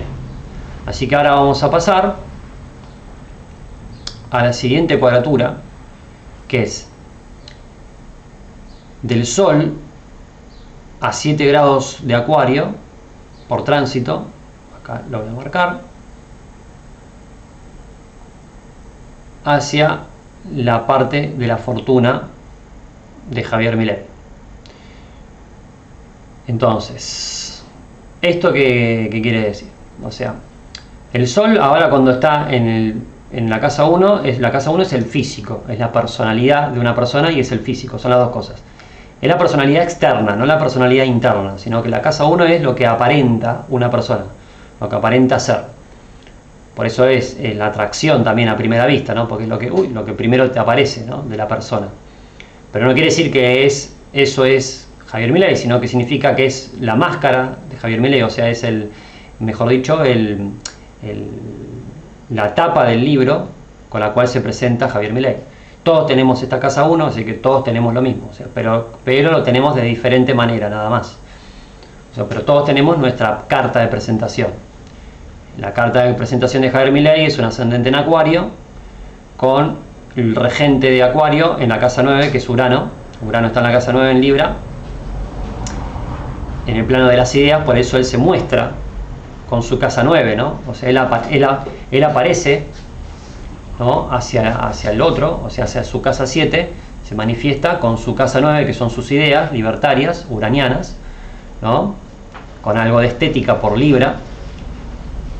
Speaker 1: Así que ahora vamos a pasar a la siguiente cuadratura, que es del Sol a 7 grados de Acuario por tránsito. Acá lo voy a marcar, hacia la parte de la fortuna de Javier Milei. Entonces, ¿esto qué quiere decir? O sea, el Sol ahora cuando está en la casa 1, la casa 1 es el físico, es la personalidad de una persona y es el físico, son las dos cosas. Es la personalidad externa, no la personalidad interna, sino que la casa 1 es lo que aparenta una persona, lo que aparenta ser. Por eso es la atracción también a primera vista, ¿no? Porque es lo que primero te aparece, ¿no? De la persona. Pero no quiere decir que eso es Javier Milei, sino que significa que es la máscara de Javier Milei, o sea, es mejor dicho, la tapa del libro con la cual se presenta Javier Milei. Todos tenemos esta casa 1, así que todos tenemos lo mismo, o sea, pero lo tenemos de diferente manera, nada más. O sea, pero todos tenemos nuestra carta de presentación. La carta de presentación de Javier Milei es un ascendente en Acuario, con el regente de Acuario en la casa 9, que es Urano. Urano está en la casa 9 en Libra, en el plano de las ideas, por eso él se muestra con su casa 9, ¿no? O sea, él aparece, ¿no? hacia el otro, o sea, hacia su casa 7, se manifiesta con su casa 9, que son sus ideas libertarias, uranianas, ¿no? Con algo de estética por Libra.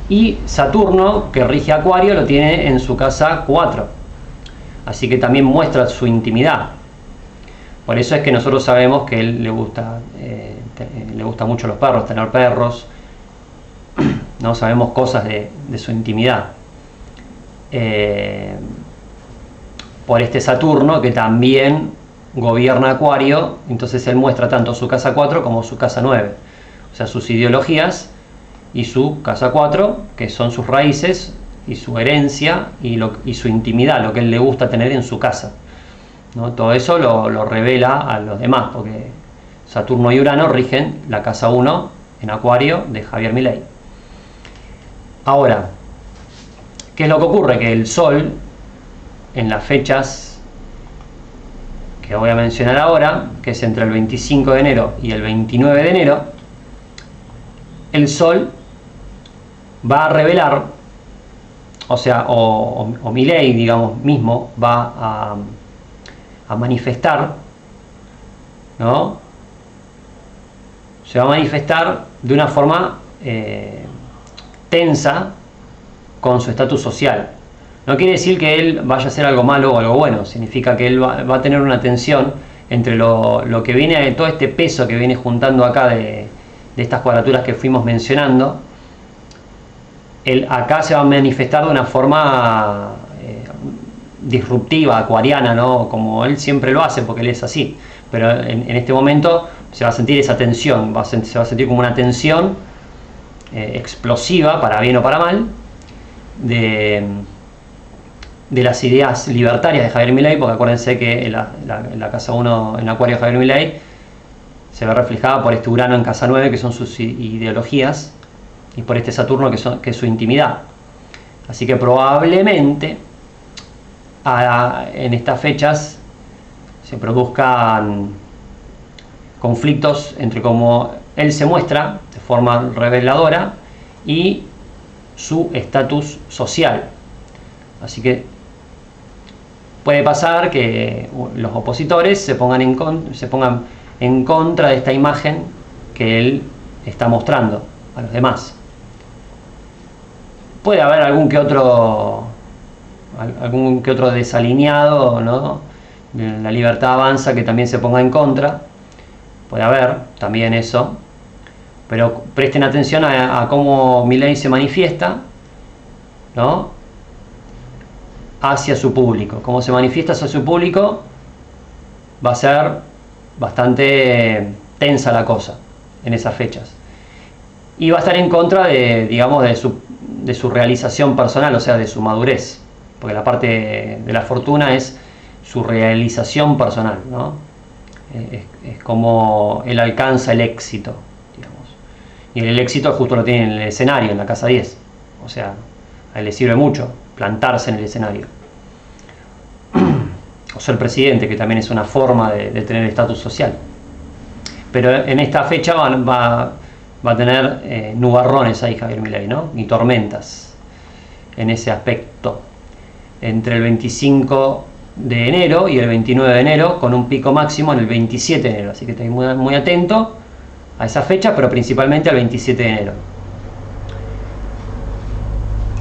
Speaker 1: Y Saturno, que rige Acuario, lo tiene en su casa 4. Así que también muestra su intimidad. Por eso es que nosotros sabemos que a él le gusta mucho los perros, tener perros. No sabemos cosas de su intimidad. Por este Saturno, que también gobierna Acuario, entonces él muestra tanto su casa 4 como su casa 9. O sea, sus ideologías y su casa 4, que son sus raíces y su herencia y su intimidad, lo que él le gusta tener en su casa, ¿no? Todo eso lo revela a los demás, porque Saturno y Urano rigen la casa 1 en Acuario de Javier Milei. Ahora, ¿qué es lo que ocurre? Que el Sol, en las fechas que voy a mencionar ahora, que es entre el 25 de enero y el 29 de enero, el Sol va a revelar o sea, o Milei, digamos, mismo va a manifestar, ¿no? Se va a manifestar de una forma tensa con su estatus social. No quiere decir que él vaya a hacer algo malo o algo bueno, significa que él va a tener una tensión entre lo que viene, de todo este peso que viene juntando acá de estas cuadraturas que fuimos mencionando. Él acá se va a manifestar de una forma disruptiva, acuariana, ¿no? Como él siempre lo hace, porque él es así. Pero en este momento se va a sentir esa tensión, se va a sentir como una tensión explosiva, para bien o para mal, de las ideas libertarias de Javier Milei, porque acuérdense que la casa 1 en Acuario de Javier Milei se ve reflejada por este Urano en casa 9, que son sus ideologías, y por este Saturno, que es su intimidad. Así que probablemente en estas fechas se produzcan conflictos entre cómo él se muestra de forma reveladora y su estatus social. Así que puede pasar que los opositores se pongan en contra de esta imagen que él está mostrando a los demás. Puede haber algún que otro desalineado, ¿no?, de La Libertad Avanza, que también se ponga en contra. Puede haber también eso, pero presten atención a cómo Milei se manifiesta, ¿no?, hacia su público. Cómo se manifiesta hacia su público va a ser bastante tensa la cosa en esas fechas, y va a estar en contra de su realización personal, o sea, de su madurez, porque la parte de la fortuna es su realización personal, ¿no? Es como él alcanza el éxito, digamos. Y el éxito justo lo tiene en el escenario, en la casa 10. O sea, a él le sirve mucho plantarse en el escenario. O ser presidente, que también es una forma de tener estatus social. Pero en esta fecha va a tener nubarrones ahí Javier Milei, ¿no? Y tormentas en ese aspecto. Entre el 25 de enero y el 29 de enero, con un pico máximo en el 27 de enero. Así que estoy muy atento a esa fecha, pero principalmente al 27 de enero.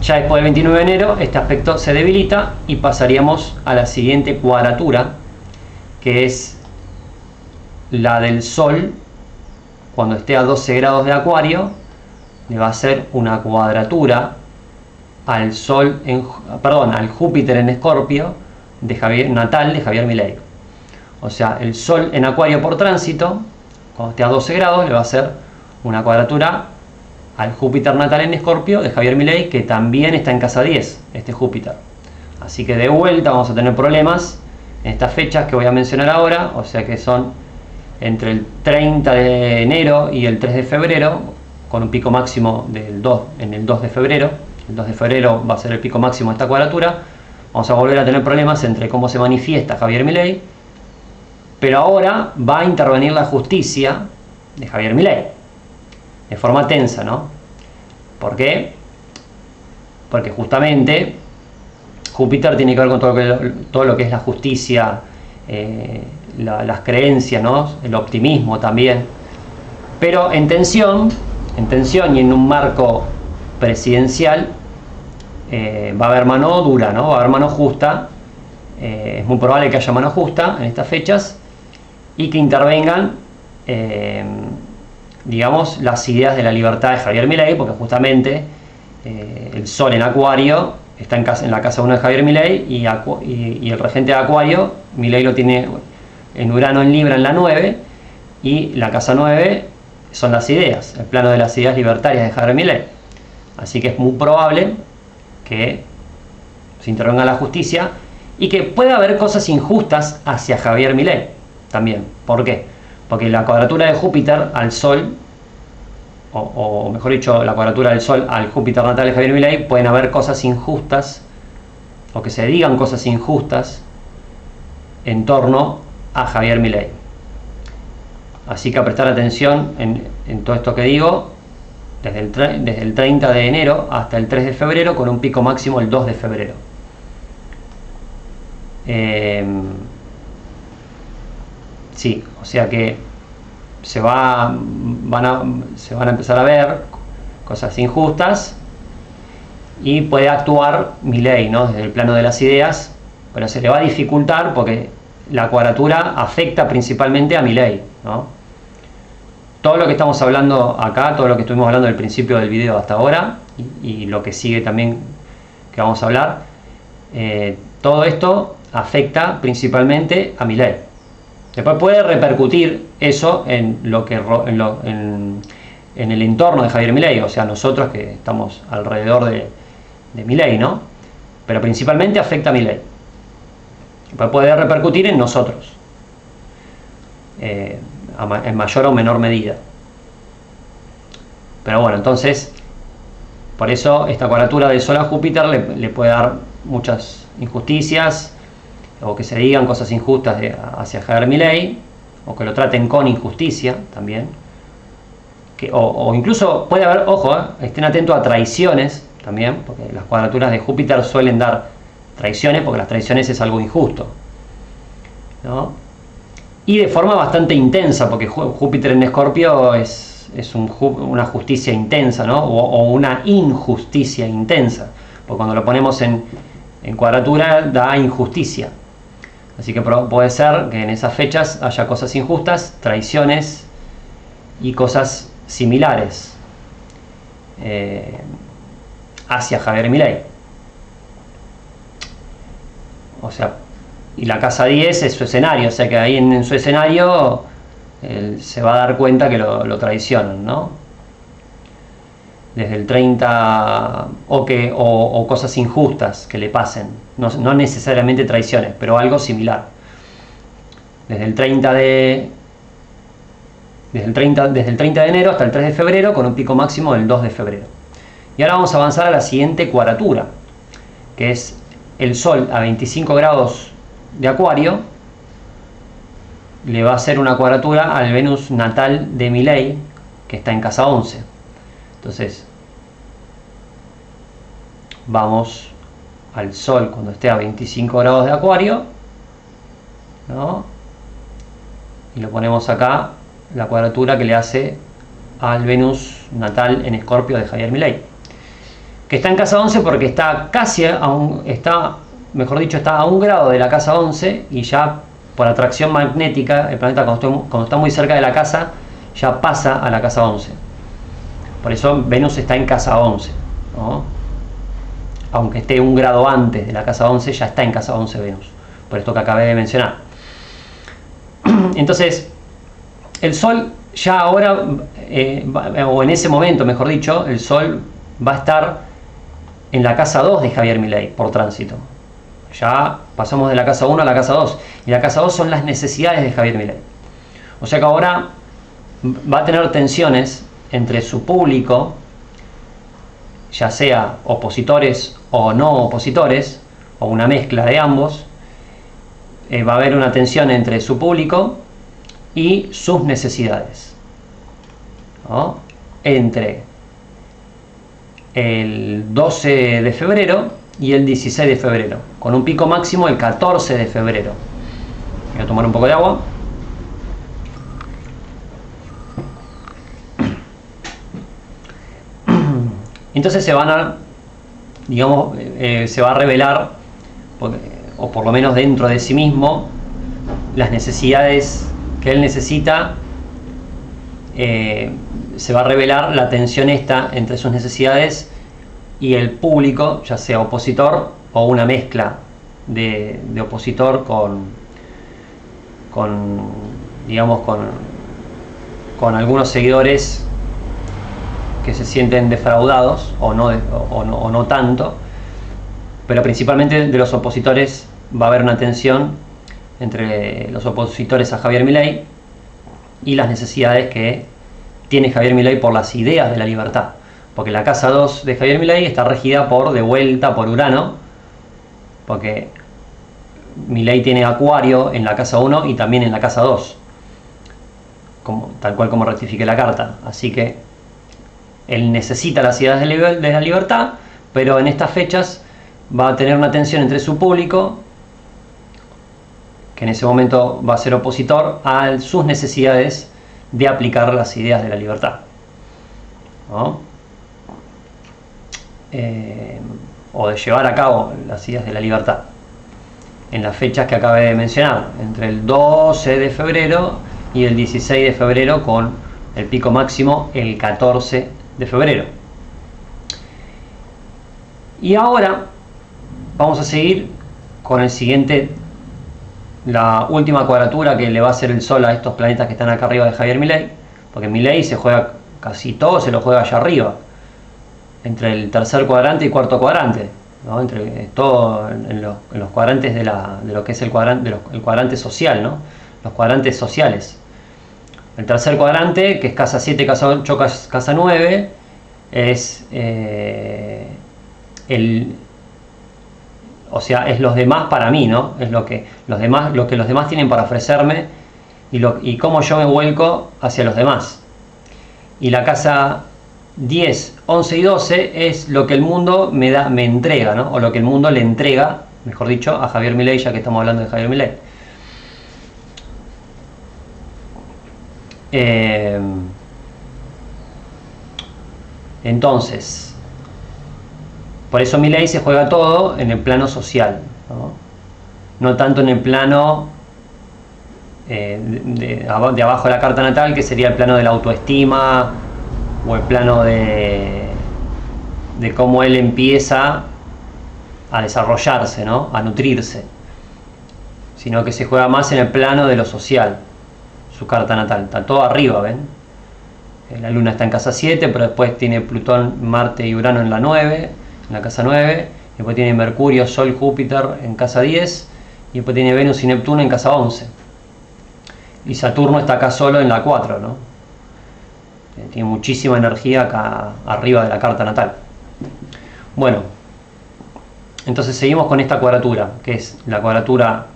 Speaker 1: Ya después del 29 de enero este aspecto se debilita y pasaríamos a la siguiente cuadratura, que es la del Sol. Cuando esté a 12 grados de Acuario, le va a hacer una cuadratura al Sol al Júpiter en Escorpio natal de Javier Milei. O sea, el Sol en Acuario por tránsito, cuando esté a 12 grados, le va a hacer una cuadratura al Júpiter natal en Escorpio de Javier Milei, que también está en casa 10, este Júpiter. Así que de vuelta vamos a tener problemas en estas fechas que voy a mencionar ahora, o sea que son entre el 30 de enero y el 3 de febrero, con un pico máximo en el 2 de febrero. El 2 de febrero va a ser el pico máximo de esta cuadratura. Vamos a volver a tener problemas entre cómo se manifiesta Javier Milei, pero ahora va a intervenir la justicia de Javier Milei de forma tensa, ¿no? ¿Por qué? Porque justamente Júpiter tiene que ver con todo lo que es la justicia, las creencias, ¿no?, el optimismo también, pero en tensión y en un marco presidencial. Va a haber mano dura, ¿no? Va a haber mano justa. Es muy probable que haya mano justa en estas fechas y que intervengan, digamos, las ideas de la libertad de Javier Milei, porque justamente el Sol en Acuario está en la casa 1 de Javier Milei, y el regente de Acuario, Milei lo tiene en Urano en Libra en la 9, y la casa 9 son las ideas, el plano de las ideas libertarias de Javier Milei. Así que es muy probable que se intervenga la justicia y que pueda haber cosas injustas hacia Javier Milei también. ¿Por qué? Porque la cuadratura de Júpiter al Sol, o mejor dicho, la cuadratura del Sol al Júpiter natal de Javier Milei, pueden haber cosas injustas, o que se digan cosas injustas en torno a Javier Milei. Así que a prestar atención en todo esto que digo, desde el 30 de enero hasta el 3 de febrero, con un pico máximo el 2 de febrero. Sí, o sea que se van a empezar a ver cosas injustas y puede actuar Milei, ¿no?, desde el plano de las ideas, pero se le va a dificultar porque la cuadratura afecta principalmente a Milei, ¿no? Todo lo que estamos hablando acá, todo lo que estuvimos hablando del principio del video hasta ahora y lo que sigue también que vamos a hablar, todo esto afecta principalmente a Milei. Después puede repercutir eso en el entorno de Javier Milei, o sea, nosotros que estamos alrededor de Milei, ¿no? Pero principalmente afecta a Milei. Después puede repercutir en nosotros, en mayor o menor medida. Pero bueno, entonces, por eso esta cuadratura de Sol a Júpiter le puede dar muchas injusticias, o que se digan cosas injustas hacia Javier Milei, o que lo traten con injusticia también, o incluso puede haber, ojo, estén atentos a traiciones también, porque las cuadraturas de Júpiter suelen dar traiciones, porque las traiciones es algo injusto, ¿no? Y de forma bastante intensa, porque Júpiter en Escorpio es una justicia intensa, ¿no? O una injusticia intensa, porque cuando lo ponemos en cuadratura da injusticia. Así que puede ser que en esas fechas haya cosas injustas, traiciones y cosas similares hacia Javier Milei. O sea, y la casa 10 es su escenario, o sea que ahí en su escenario se va a dar cuenta que lo traicionan, ¿no? Desde el 30, o cosas injustas que le pasen, no necesariamente traiciones, pero algo similar. Desde el 30 de enero hasta el 3 de febrero, con un pico máximo del 2 de febrero. Y ahora vamos a avanzar a la siguiente cuadratura, que es el Sol a 25 grados de Acuario, le va a hacer una cuadratura al Venus natal de Milei, que está en casa 11. Entonces, vamos al Sol cuando esté a 25 grados de Acuario, ¿no? Y lo ponemos acá, la cuadratura que le hace al Venus natal en Escorpio de Javier Milei, que está en casa 11 porque está está a un grado de la casa 11, y ya por atracción magnética el planeta cuando está muy cerca de la casa ya pasa a la casa 11. Por eso Venus está en casa 11, ¿no? Aunque esté un grado antes de la casa 11, ya está en casa 11 Venus, por esto que acabé de mencionar. Entonces, el Sol ya ahora, o en ese momento mejor dicho, el Sol va a estar en la casa 2 de Javier Milei por tránsito. Ya pasamos de la casa 1 a la casa 2, y la casa 2 son las necesidades de Javier Milei. O sea que ahora va a tener tensiones entre su público, ya sea opositores o no opositores, o una mezcla de ambos. Va a haber una tensión entre su público y sus necesidades, ¿no? Entre el 12 de febrero y el 16 de febrero, con un pico máximo el 14 de febrero. Voy a tomar un poco de agua. Entonces se van a, digamos, se va a revelar, o por lo menos dentro de sí mismo, las necesidades que él necesita. Se va a revelar la tensión esta entre sus necesidades y el público, ya sea opositor o una mezcla de opositor digamos, con algunos seguidores que se sienten defraudados o no tanto, pero principalmente de los opositores. Va a haber una tensión entre los opositores a Javier Milei y las necesidades que tiene Javier Milei por las ideas de la libertad, porque la casa 2 de Javier Milei está regida de vuelta por Urano, porque Milei tiene Acuario en la casa 1 y también en la casa 2, tal cual como rectifique la carta. Así que Él necesita las ideas de la libertad, pero en estas fechas va a tener una tensión entre su público, que en ese momento va a ser opositor a sus necesidades de aplicar las ideas de la libertad, ¿no? O de llevar a cabo las ideas de la libertad en las fechas que acabé de mencionar, entre el 12 de febrero y el 16 de febrero, con el pico máximo el 14 de febrero. Y ahora vamos a seguir con el siguiente, la última cuadratura que le va a hacer el Sol a estos planetas que están acá arriba de Javier Milei, porque Milei se juega casi todo, se lo juega allá arriba, entre el tercer cuadrante y cuarto cuadrante, ¿no? Entre todo en los cuadrantes de lo que es el cuadrante social, ¿no? Los cuadrantes sociales. El tercer cuadrante, que es casa 7, casa 8, casa 9, es o sea, es los demás para mí, ¿no? Es lo que los demás tienen para ofrecerme y cómo yo me vuelco hacia los demás. Y la casa 10, 11 y 12 es lo que el mundo me entrega, ¿no? O lo que el mundo le entrega, mejor dicho, a Javier Milei, ya que estamos hablando de Javier Milei. Entonces, por eso Milei se juega todo en el plano social, no tanto en el plano de abajo de la carta natal, que sería el plano de la autoestima, o el plano de cómo él empieza a desarrollarse, ¿no? A nutrirse, sino que se juega más en el plano de lo social, su carta natal. Está todo arriba, ¿ven? La luna está en casa 7, pero después tiene Plutón, Marte y Urano en la 9, en la casa 9, después tiene Mercurio, Sol, Júpiter en casa 10, y después tiene Venus y Neptuno en casa 11. Y Saturno está acá solo en la 4, ¿no? Tiene muchísima energía acá arriba de la carta natal. Bueno, entonces seguimos con esta cuadratura, que es la cuadratura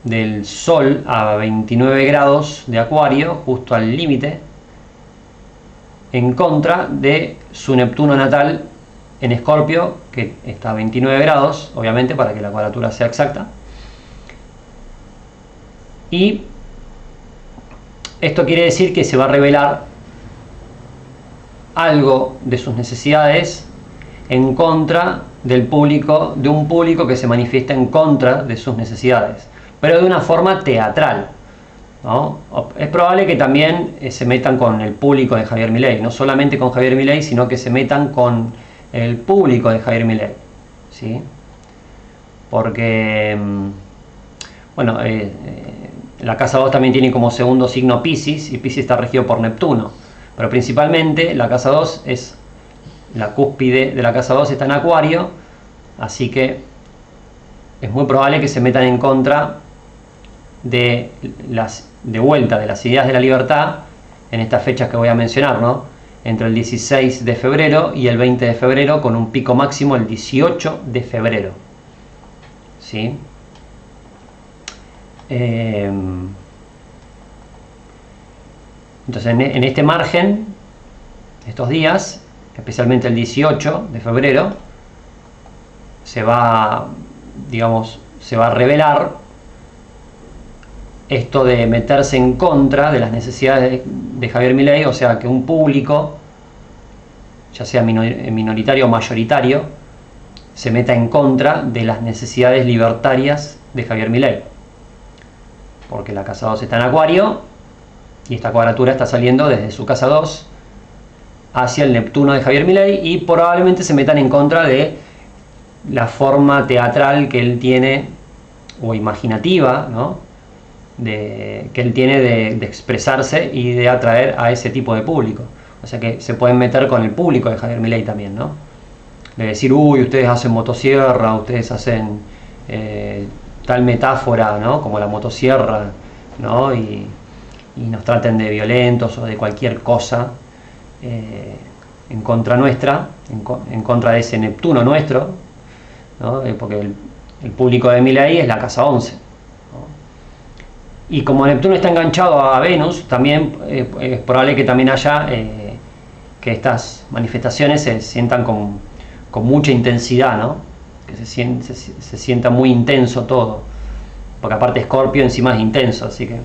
Speaker 1: del Sol a 29 grados de Acuario, justo al límite, en contra de su Neptuno natal en Escorpio, que está a 29 grados, obviamente, para que la cuadratura sea exacta. Y esto quiere decir que se va a revelar algo de sus necesidades en contra del público, de un público que se manifiesta en contra de sus necesidades, pero de una forma teatral, ¿no? Es probable que también se metan con el público de Javier Milei, no solamente con Javier Milei, sino que se metan con el público de Javier Milei, ¿sí? Porque, bueno, la casa 2 también tiene como segundo signo Piscis, y Piscis está regido por Neptuno, pero principalmente la casa 2 es, la cúspide de la casa 2 está en Acuario, así que es muy probable que se metan en contra de vuelta de las ideas de la libertad en estas fechas que voy a mencionar, ¿no? Entre el 16 de febrero y el 20 de febrero, con un pico máximo el 18 de febrero, ¿sí? Entonces en este margen, estos días, especialmente el 18 de febrero, se va, digamos, se va a revelar esto de meterse en contra de las necesidades de Javier Milei, o sea, que un público, ya sea minoritario o mayoritario, se meta en contra de las necesidades libertarias de Javier Milei. Porque la casa 2 está en Acuario, y esta cuadratura está saliendo desde su casa 2 hacia el Neptuno de Javier Milei, y probablemente se metan en contra de la forma teatral que él tiene, o imaginativa, ¿no? Que él tiene de expresarse y de atraer a ese tipo de público. O sea que se pueden meter con el público de Javier Milei también, ¿no? De decir, uy, ustedes hacen motosierra, ustedes hacen tal metáfora, ¿no? Como la motosierra, ¿no? Y nos traten de violentos o de cualquier cosa en contra nuestra, en contra de ese Neptuno nuestro, ¿no? Porque el público de Milei es la casa 11, ¿no? Y como Neptuno está enganchado a Venus, también es probable que también haya que estas manifestaciones se sientan con mucha intensidad, ¿no? Que se sienta muy intenso todo, porque aparte Escorpio encima es intenso, así que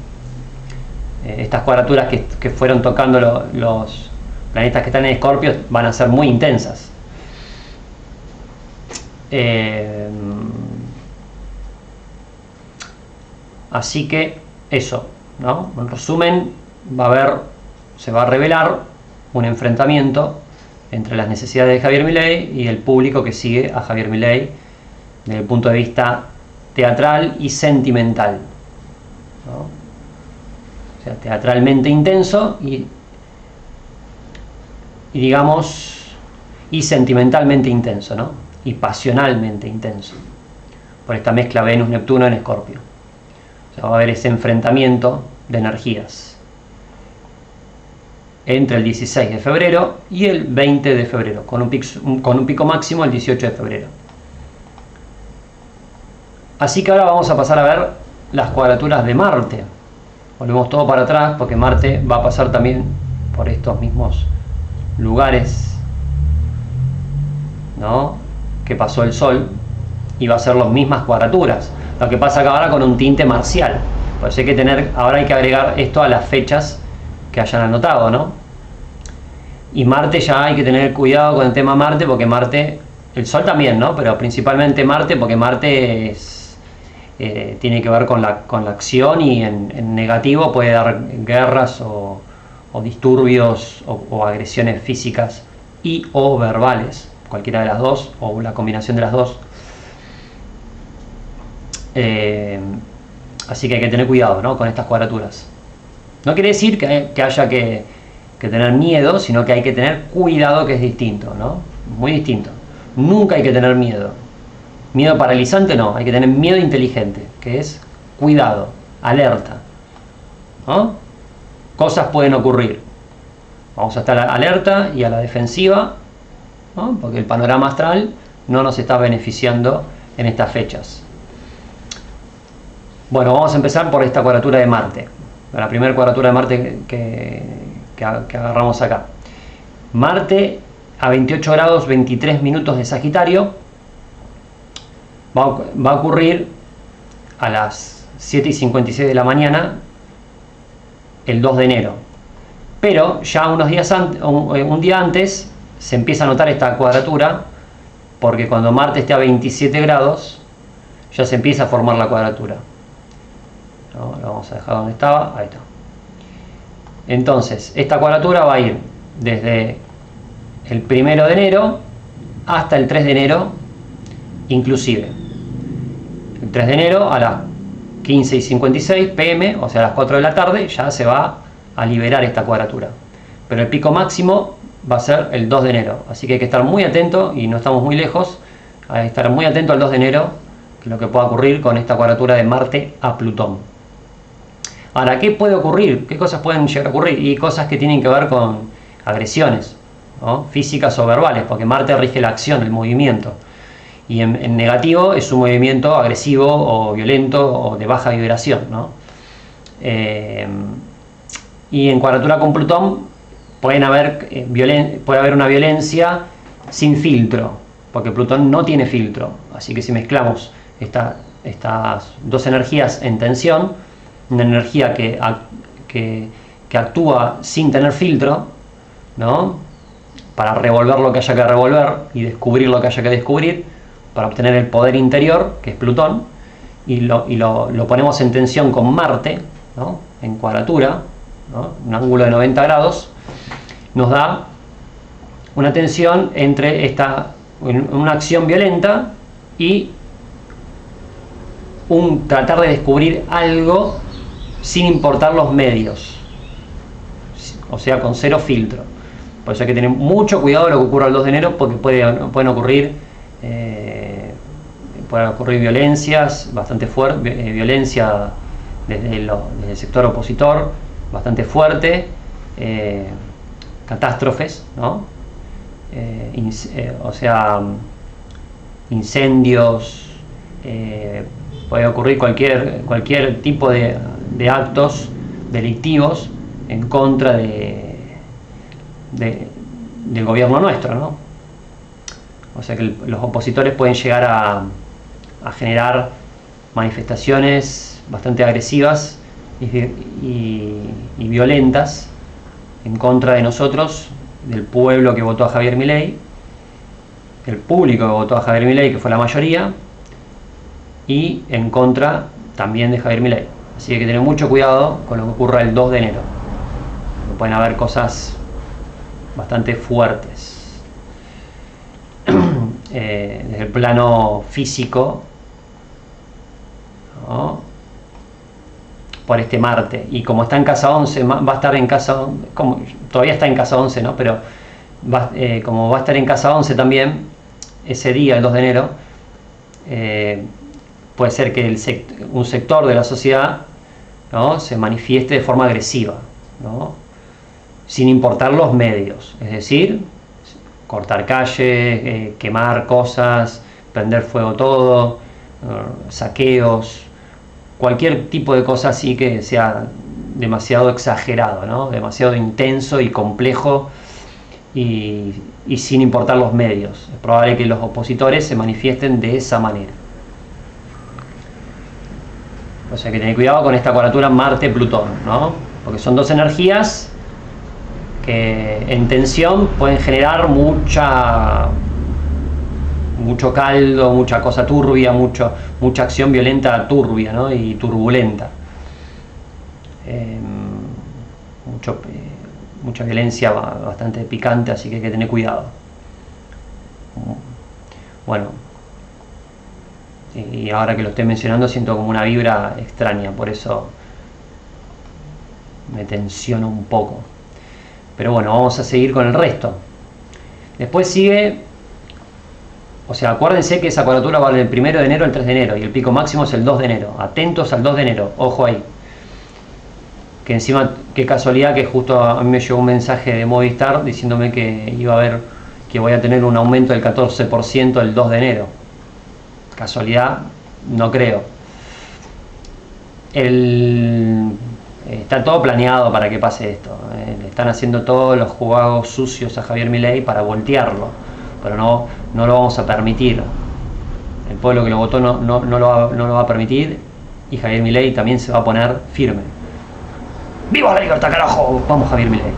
Speaker 1: estas cuadraturas que fueron tocando los planetas que están en Escorpio van a ser muy intensas. Así que eso, ¿no? En resumen, se va a revelar un enfrentamiento entre las necesidades de Javier Milei y el público que sigue a Javier Milei desde el punto de vista teatral y sentimental, ¿no? O sea, teatralmente intenso y digamos, y sentimentalmente intenso, ¿no? Y pasionalmente intenso, por esta mezcla Venus-Neptuno en Escorpio. O sea, va a haber ese enfrentamiento de energías entre el 16 de febrero y el 20 de febrero, con un pico máximo el 18 de febrero. Así que ahora vamos a pasar a ver las cuadraturas de Marte. Volvemos todo para atrás porque Marte va a pasar también por estos mismos lugares, ¿no?, que pasó el Sol, y va a ser las mismas cuadraturas. Lo que pasa acá ahora con un tinte marcial. Por eso ahora hay que agregar esto a las fechas que hayan anotado, ¿no? Y Marte, ya hay que tener cuidado con el tema Marte, porque Marte, el Sol también, ¿no? Pero principalmente Marte, porque Marte tiene que ver con la acción, y en negativo puede dar guerras o disturbios o agresiones físicas o verbales, cualquiera de las dos, o la combinación de las dos. Así que hay que tener cuidado, ¿no?, con estas cuadraturas. No quiere decir que haya que tener miedo, sino que hay que tener cuidado, que es distinto, ¿no? Muy distinto. Nunca hay que tener miedo. Miedo paralizante no, hay que tener miedo inteligente, que es cuidado, alerta, ¿no? Cosas pueden ocurrir. Vamos a estar alerta y a la defensiva, ¿no?, porque el panorama astral no nos está beneficiando en estas fechas. Bueno, vamos a empezar por esta cuadratura de Marte. La primera cuadratura de Marte que agarramos acá. Marte a 28 grados 23 minutos de Sagitario va a ocurrir a las 7:56 de la mañana el 2 de enero. Pero ya un día antes se empieza a notar esta cuadratura, porque cuando Marte esté a 27 grados ya se empieza a formar la cuadratura. ¿No? Lo vamos a dejar donde estaba, ahí está. Entonces, esta cuadratura va a ir desde el 1 de enero hasta el 3 de enero inclusive. El 3 de enero a las 15:56 pm, o sea a las 4 de la tarde, ya se va a liberar esta cuadratura. Pero el pico máximo va a ser el 2 de enero. Así que hay que estar muy atento, y no estamos muy lejos, hay que estar muy atento al 2 de enero, que es lo que pueda ocurrir con esta cuadratura de Marte a Plutón. Ahora, ¿qué puede ocurrir? ¿Qué cosas pueden llegar a ocurrir? Y cosas que tienen que ver con agresiones, ¿no?, físicas o verbales, porque Marte rige la acción, el movimiento. Y en negativo es un movimiento agresivo o violento o de baja vibración, ¿no? Y en cuadratura con Plutón puede haber una violencia sin filtro, porque Plutón no tiene filtro. Así que si mezclamos estas dos energías en tensión, una energía que actúa sin tener filtro, ¿no?, para revolver lo que haya que revolver y descubrir lo que haya que descubrir, para obtener el poder interior, que es Plutón, y lo ponemos en tensión con Marte, ¿no?, en cuadratura, ¿no?, un ángulo de 90 grados, nos da una tensión entre una acción violenta y tratar de descubrir algo sin importar los medios, o sea, con cero filtro. Por eso hay que tener mucho cuidado de lo que ocurra el 2 de enero, porque pueden ocurrir violencias bastante fuertes, violencia desde el sector opositor bastante fuerte, catástrofes, ¿no? O sea, incendios, puede ocurrir cualquier tipo de actos delictivos en contra del gobierno nuestro, ¿no? O sea que los opositores pueden llegar a generar manifestaciones bastante agresivas y violentas en contra de nosotros, del pueblo que votó a Javier Milei, el público que votó a Javier Milei, que fue la mayoría, y en contra también de Javier Milei. Así que hay que tener mucho cuidado con lo que ocurra el 2 de enero. Pueden haber cosas bastante fuertes. Desde el plano físico, ¿no? Por este Marte, y como está en casa 11, va a estar en casa, como todavía está en casa 11, ¿no? Pero como va a estar en casa 11 también ese día, el 2 de enero, puede ser que un sector de la sociedad, ¿no?, se manifieste de forma agresiva, ¿no?, sin importar los medios, es decir, cortar calles, quemar cosas, prender fuego todo, saqueos, cualquier tipo de cosa así que sea demasiado exagerado, ¿no?, demasiado intenso y complejo, y sin importar los medios. Es probable que los opositores se manifiesten de esa manera. O sea, hay que tener cuidado con esta cuadratura Marte-Plutón, ¿no?, porque son dos energías que en tensión pueden generar mucho caldo, mucha cosa turbia, mucha acción violenta turbia, ¿no?, y turbulenta. Mucha violencia bastante picante, así que hay que tener cuidado. Bueno, y ahora que lo estoy mencionando siento como una vibra extraña, por eso me tensiono un poco. Pero bueno, vamos a seguir con el resto. Después sigue, o sea, acuérdense que esa cuadratura va del 1 de enero al 3 de enero y el pico máximo es el 2 de enero. Atentos al 2 de enero, ojo ahí. Que encima, qué casualidad que justo a mí me llegó un mensaje de Movistar diciéndome que voy a tener un aumento del 14% el 2 de enero. Casualidad, no creo. Está todo planeado para que pase esto. Le están haciendo todos los jugados sucios a Javier Milei para voltearlo, pero no lo vamos a permitir. El pueblo que lo votó no lo va a permitir, y Javier Milei también se va a poner firme. ¡Viva la libertad, carajo! Vamos, Javier Milei.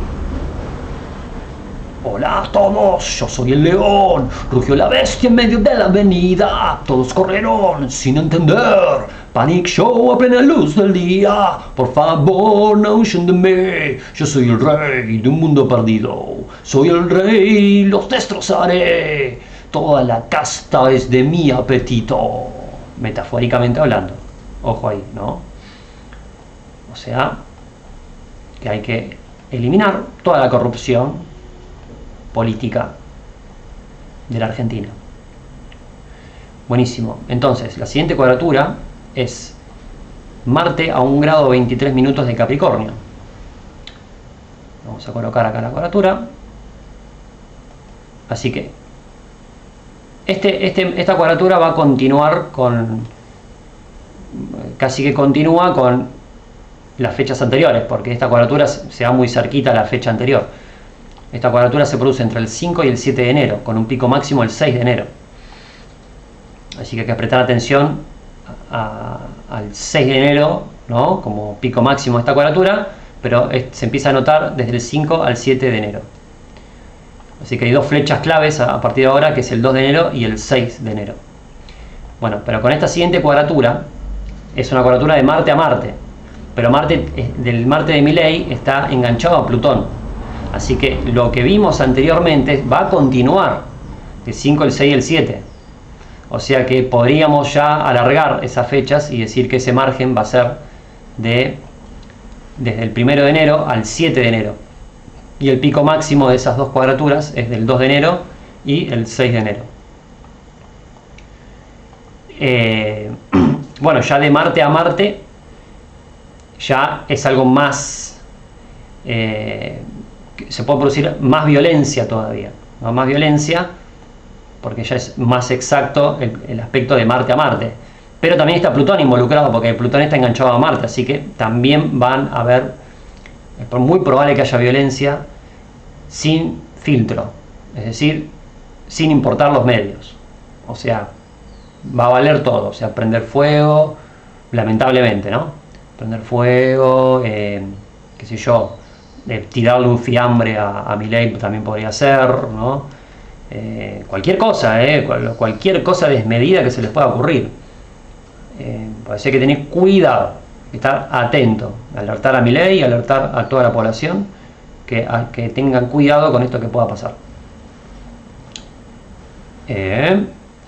Speaker 1: Hola a todos, yo soy el león. Rugió la bestia en medio de la avenida. Todos corrieron sin entender. Panic Show a plena luz del día. Por favor, no huyan de mí. Yo soy el rey de un mundo perdido. Soy el rey, los destrozaré. Toda la casta es de mi apetito. Metafóricamente hablando. Ojo ahí, ¿no? O sea, que hay que eliminar toda la corrupción política de la Argentina. Buenísimo. Entonces, la siguiente cuadratura es Marte a 1 grado 23 minutos de Capricornio. Vamos a colocar acá la cuadratura. Así que esta cuadratura va a continuar casi que continúa con las fechas anteriores, porque esta cuadratura se va muy cerquita a la fecha anterior. Esta cuadratura se produce entre el 5 y el 7 de enero, con un pico máximo el 6 de enero. Así que hay que prestar atención al 6 de enero, ¿no?, como pico máximo de esta cuadratura, pero se empieza a notar desde el 5 al 7 de enero. Así que hay dos flechas claves a partir de ahora, que es el 2 de enero y el 6 de enero. Bueno, pero con esta siguiente cuadratura, es una cuadratura de Marte a Marte, pero del Marte de Milei está enganchado a Plutón. Así que lo que vimos anteriormente va a continuar, el 5, el 6 y el 7. O sea que podríamos ya alargar esas fechas y decir que ese margen va a ser desde el 1 de enero al 7 de enero. Y el pico máximo de esas dos cuadraturas es del 2 de enero y el 6 de enero. Bueno, ya de Marte a Marte ya es algo más, se puede producir más violencia todavía, ¿no? Más violencia, porque ya es más exacto el aspecto de Marte a Marte. Pero también está Plutón involucrado, porque Plutón está enganchado a Marte, así que también van a haber, es muy probable que haya violencia sin filtro, es decir, sin importar los medios. O sea, va a valer todo, o sea, prender fuego, lamentablemente, ¿no? Prender fuego, qué sé yo, tirarle un fiambre a Milei también podría ser, ¿no? Cualquier cosa, cualquier cosa desmedida que se les pueda ocurrir. Parece que tener cuidado, estar atento, alertar a Milei y alertar a toda la población que tengan cuidado con esto que pueda pasar.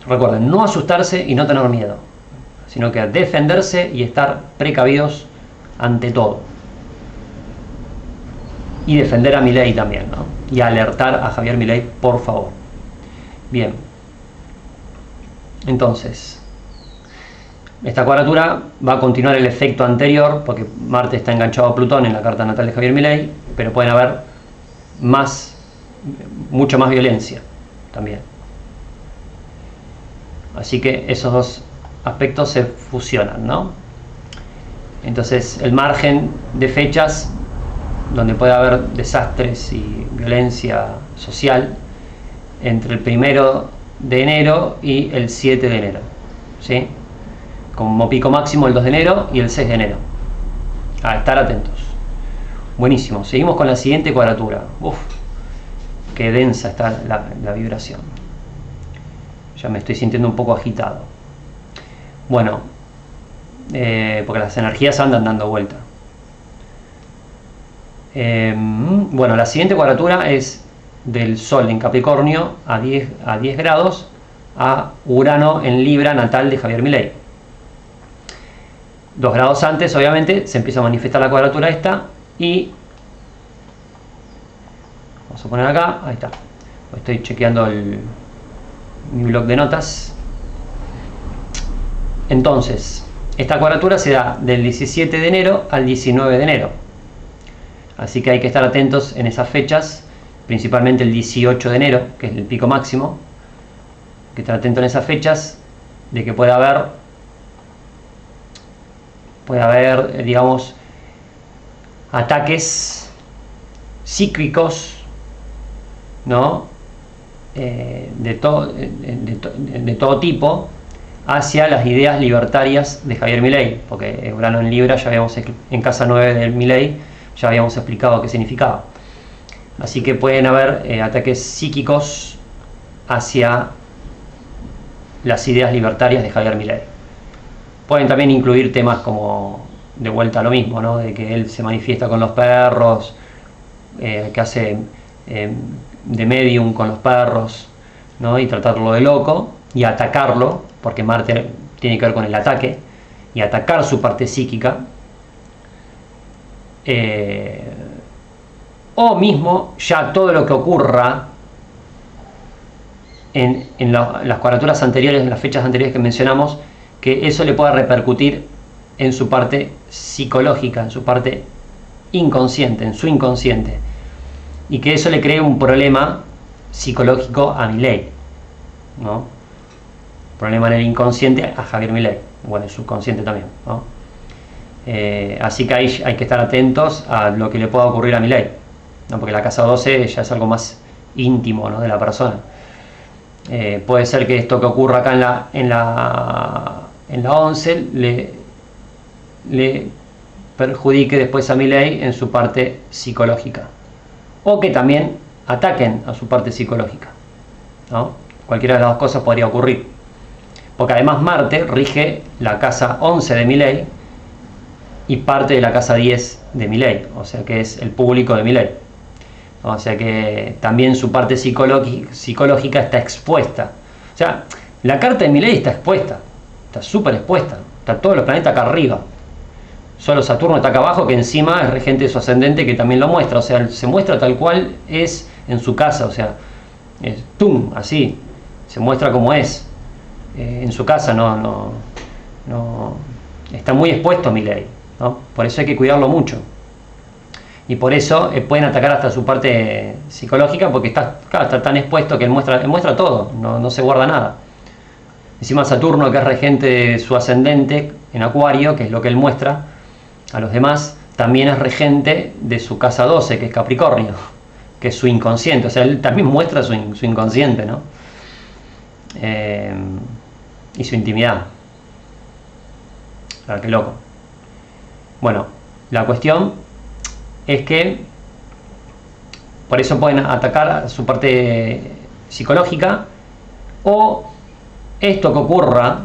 Speaker 1: Recuerden, no asustarse y no tener miedo, sino que defenderse y estar precavidos ante todo. Y defender a Milei también, ¿no? Y alertar a Javier Milei, por favor. Bien. Entonces, esta cuadratura va a continuar el efecto anterior, porque Marte está enganchado a Plutón en la carta natal de Javier Milei, pero pueden haber mucha más violencia también. Así que esos dos aspectos se fusionan, ¿no? Entonces, el margen de fechas donde puede haber desastres y violencia social entre el 1 de enero y el 7 de enero, ¿sí? Como pico máximo el 2 de enero y el 6 de enero. A estar atentos. Buenísimo. Seguimos con la siguiente cuadratura. Uf, qué densa está la vibración. Ya me estoy sintiendo un poco agitado. Bueno, porque las energías andan dando vuelta. Bueno, la siguiente cuadratura es del Sol en Capricornio a 10 grados a Urano en Libra, natal de Javier Milei. 2 grados antes, obviamente, se empieza a manifestar la cuadratura esta y vamos a poner acá, ahí está. Estoy chequeando mi blog de notas. Entonces, esta cuadratura se da del 17 de enero al 19 de enero. Así que hay que estar atentos en esas fechas, principalmente el 18 de enero, que es el pico máximo. Hay que estar atento en esas fechas de que puede haber, digamos, ataques psíquicos, ¿no? De todo tipo hacia las ideas libertarias de Javier Milei, porque Urano en Libra, ya habíamos en casa 9 de Milei, ya habíamos explicado qué significaba. Así que pueden haber ataques psíquicos hacia las ideas libertarias de Javier Milei. Pueden también incluir temas como, de vuelta a lo mismo, ¿no? De que él se manifiesta con los perros, que hace de medium con los perros, ¿no? Y tratarlo de loco y atacarlo, porque Marte tiene que ver con el ataque, y atacar su parte psíquica. O mismo ya todo lo que ocurra en las cuadraturas anteriores, en las fechas anteriores que mencionamos, que eso le pueda repercutir en su parte psicológica, en su parte inconsciente, en su inconsciente, y que eso le cree un problema psicológico a Milei, ¿no? Problema en el inconsciente a Javier Milei, bueno, el subconsciente también, ¿no? Así que ahí hay que estar atentos a lo que le pueda ocurrir a Milei, ¿no? Porque la casa 12 ya es algo más íntimo, ¿no? De la persona. Puede ser que esto que ocurra acá en la 11 le perjudique después a Milei en su parte psicológica, o que también ataquen a su parte psicológica, ¿no? Cualquiera de las dos cosas podría ocurrir, porque además Marte rige la casa 11 de Milei y parte de la casa 10 de Milei, o sea que es el público de Milei, o sea que también su parte psicológica está expuesta. O sea, la carta de Milei está expuesta, está súper expuesta, está todos los planetas acá arriba, solo Saturno está acá abajo, que encima es regente de su ascendente, que también lo muestra, o sea, se muestra tal cual es en su casa, o sea, es tum, así, se muestra como es en su casa, no está muy expuesto Milei, ¿no? Por eso hay que cuidarlo mucho. Y por eso pueden atacar hasta su parte psicológica, porque está tan expuesto que él muestra todo, no se guarda nada. Encima Saturno, que es regente de su ascendente en Acuario, que es lo que él muestra a los demás, también es regente de su casa 12, que es Capricornio. que es su inconsciente. O sea, él también muestra su inconsciente, ¿no? Y su intimidad. Claro, qué loco. Bueno, la cuestión es que por eso pueden atacar su parte psicológica, o esto que ocurra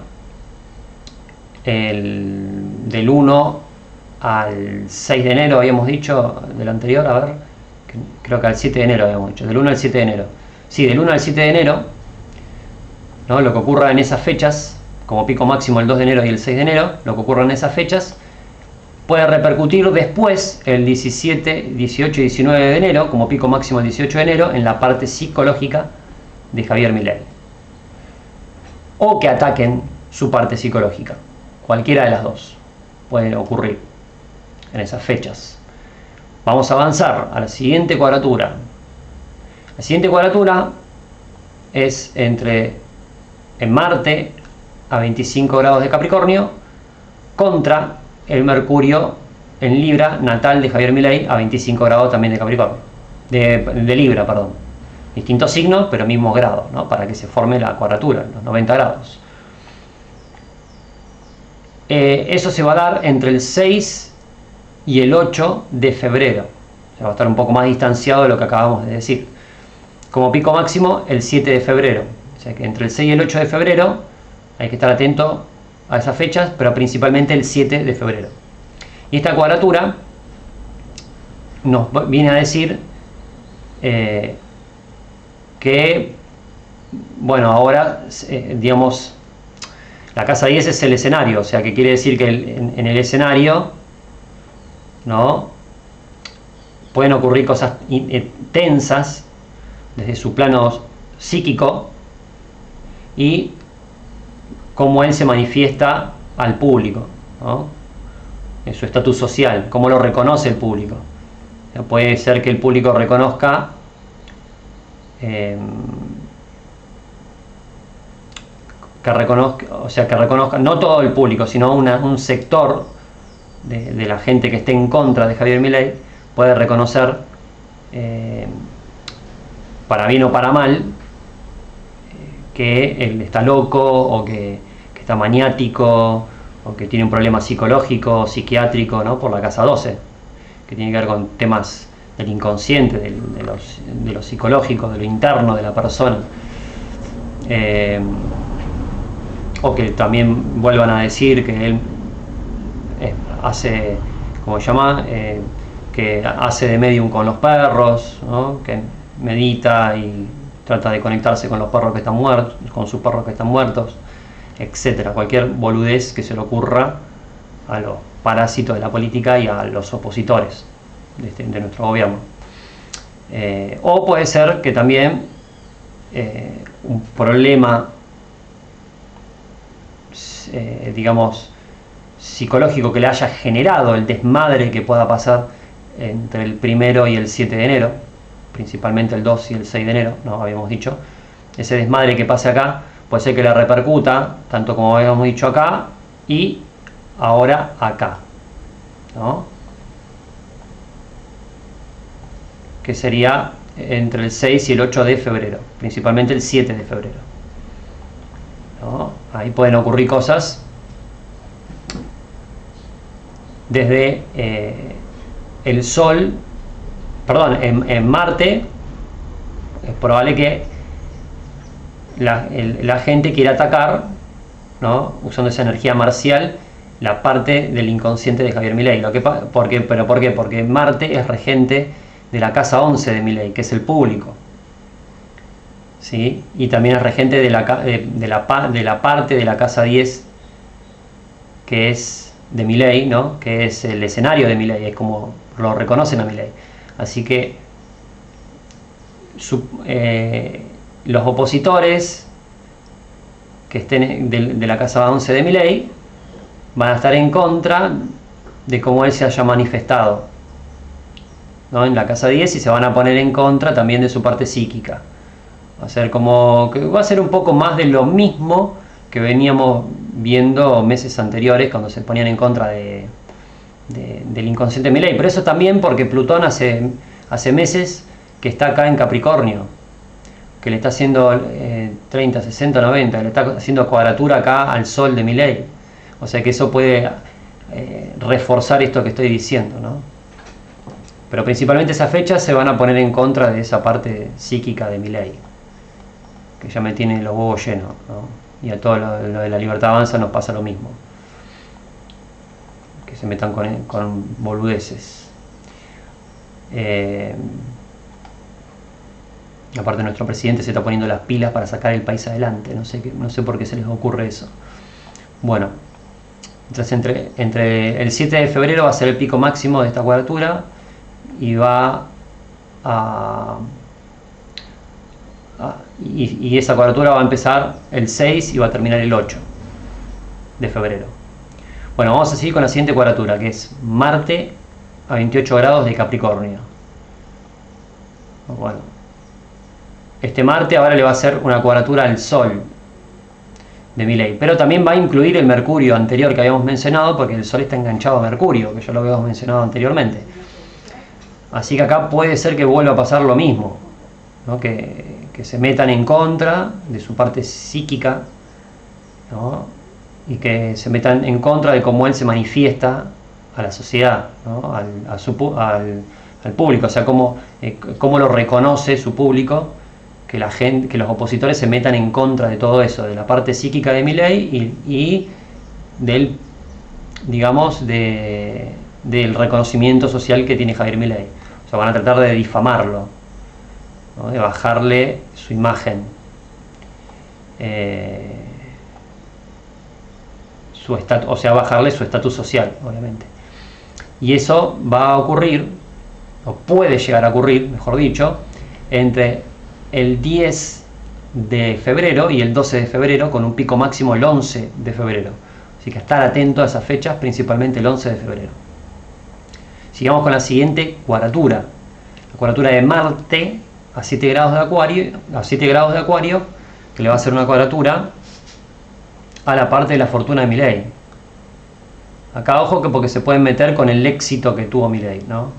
Speaker 1: del 1 al 6 de enero, habíamos dicho, del anterior, a ver, creo que al 7 de enero habíamos dicho, del 1 al 7 de enero. Sí, del 1 al 7 de enero, ¿no? Lo que ocurra en esas fechas, como pico máximo el 2 de enero y el 6 de enero, lo que ocurra en esas fechas, puede repercutir después, el 17, 18 y 19 de enero, como pico máximo el 18 de enero, en la parte psicológica de Javier Milei. O que ataquen su parte psicológica. Cualquiera de las dos puede ocurrir en esas fechas. Vamos a avanzar a la siguiente cuadratura. La siguiente cuadratura es en Marte a 25 grados de Capricornio contra el Mercurio en Libra natal de Javier Milei a 25 grados también de Capricornio, de Libra, perdón. Distintos signos, pero mismo grado, ¿no? Para que se forme la cuadratura, los 90 grados. Eso se va a dar entre el 6 y el 8 de febrero. O sea, va a estar un poco más distanciado de lo que acabamos de decir. Como pico máximo, el 7 de febrero. O sea que entre el 6 y el 8 de febrero hay que estar atento a esas fechas, pero principalmente el 7 de febrero. Y esta cuadratura nos viene a decir que, bueno, ahora, digamos, la casa 10 es el escenario, o sea que quiere decir que en el escenario, ¿no?, pueden ocurrir cosas tensas desde su plano psíquico y cómo él se manifiesta al público, ¿no?, en su estatus social, cómo lo reconoce el público. O sea, puede ser que el público reconozca que reconozca, no todo el público, sino un sector de la gente que esté en contra de Javier Milei puede reconocer, para bien o para mal, que él está loco, o que está maniático, o que tiene un problema psicológico, psiquiátrico, ¿no?, por la casa 12, que tiene que ver con temas del inconsciente, de lo psicológico, de lo interno de la persona. O que también vuelvan a decir que él hace, ¿cómo se llama?, que hace de medium con los perros, ¿no?, que medita y trata de conectarse con los perros que están muertos, con sus perros que están muertos, etcétera. Cualquier boludez que se le ocurra a los parásitos de la política y a los opositores de nuestro gobierno. O puede ser que también un problema, digamos, psicológico que le haya generado el desmadre que pueda pasar entre el 1 y el 7 de enero, principalmente el 2 y el 6 de enero, no habíamos dicho, ese desmadre que pase acá puede ser que le repercuta tanto como habíamos dicho acá y ahora acá, ¿no?, que sería entre el 6 y el 8 de febrero, principalmente el 7 de febrero, ¿no? Ahí pueden ocurrir cosas desde el Sol, perdón, en Marte. Es probable que la gente quiera atacar, ¿no?, usando esa energía marcial, la parte del inconsciente de Javier Milei. ¿Por qué? Porque Marte es regente de la casa 11 de Milei, que es el público, ¿sí? Y también es regente de la parte de la casa 10 que es de Milei, ¿no?, que es el escenario de Milei, es como lo reconocen a Milei. Así que los opositores que estén de la casa 11 de Milei van a estar en contra de cómo él se haya manifestado, ¿no?, en la casa 10, y se van a poner en contra también de su parte psíquica. Va a ser un poco más de lo mismo que veníamos viendo meses anteriores, cuando se ponían en contra del inconsciente de Milei. Pero eso también porque Plutón hace meses que está acá en Capricornio, que le está haciendo 30, 60, 90, le está haciendo cuadratura acá al Sol de Milei. O sea que eso puede reforzar esto que estoy diciendo, ¿no? Pero principalmente esas fechas se van a poner en contra de esa parte psíquica de Milei, que ya me tiene los huevos llenos, ¿no? Y a todo lo de la Libertad Avanza nos pasa lo mismo, que se metan con boludeces. Aparte nuestro presidente se está poniendo las pilas para sacar el país adelante, no sé por qué se les ocurre eso. Bueno, entonces entre el 7 de febrero va a ser el pico máximo de esta cuadratura y va y esa cuadratura va a empezar el 6 y va a terminar el 8 de febrero. Bueno, vamos a seguir con la siguiente cuadratura, que es Marte a 28 grados de Capricornio. Bueno, este Marte ahora le va a hacer una cuadratura al Sol de Milei, pero también va a incluir el Mercurio anterior que habíamos mencionado, porque el Sol está enganchado a Mercurio, que ya lo habíamos mencionado anteriormente. Así que acá puede ser que vuelva a pasar lo mismo, ¿no? Que se metan en contra de su parte psíquica, ¿no? Y que se metan en contra de cómo él se manifiesta a la sociedad, ¿no? al público, o sea, cómo lo reconoce su público, que la gente, que los opositores se metan en contra de todo eso, de la parte psíquica de Milei y del, digamos, del reconocimiento social que tiene Javier Milei. O sea, van a tratar de difamarlo, ¿no? De bajarle su imagen, o sea, bajarle su estatus social, obviamente. Y eso va a ocurrir, o puede llegar a ocurrir, mejor dicho, entre el 10 de febrero y el 12 de febrero, con un pico máximo el 11 de febrero. Así que estar atento a esas fechas, principalmente el 11 de febrero. Sigamos con la siguiente cuadratura. La cuadratura de Marte a 7 grados de Acuario, que le va a hacer una cuadratura a la parte de la fortuna de Milei. Acá ojo que porque se pueden meter con el éxito que tuvo Milei, ¿no?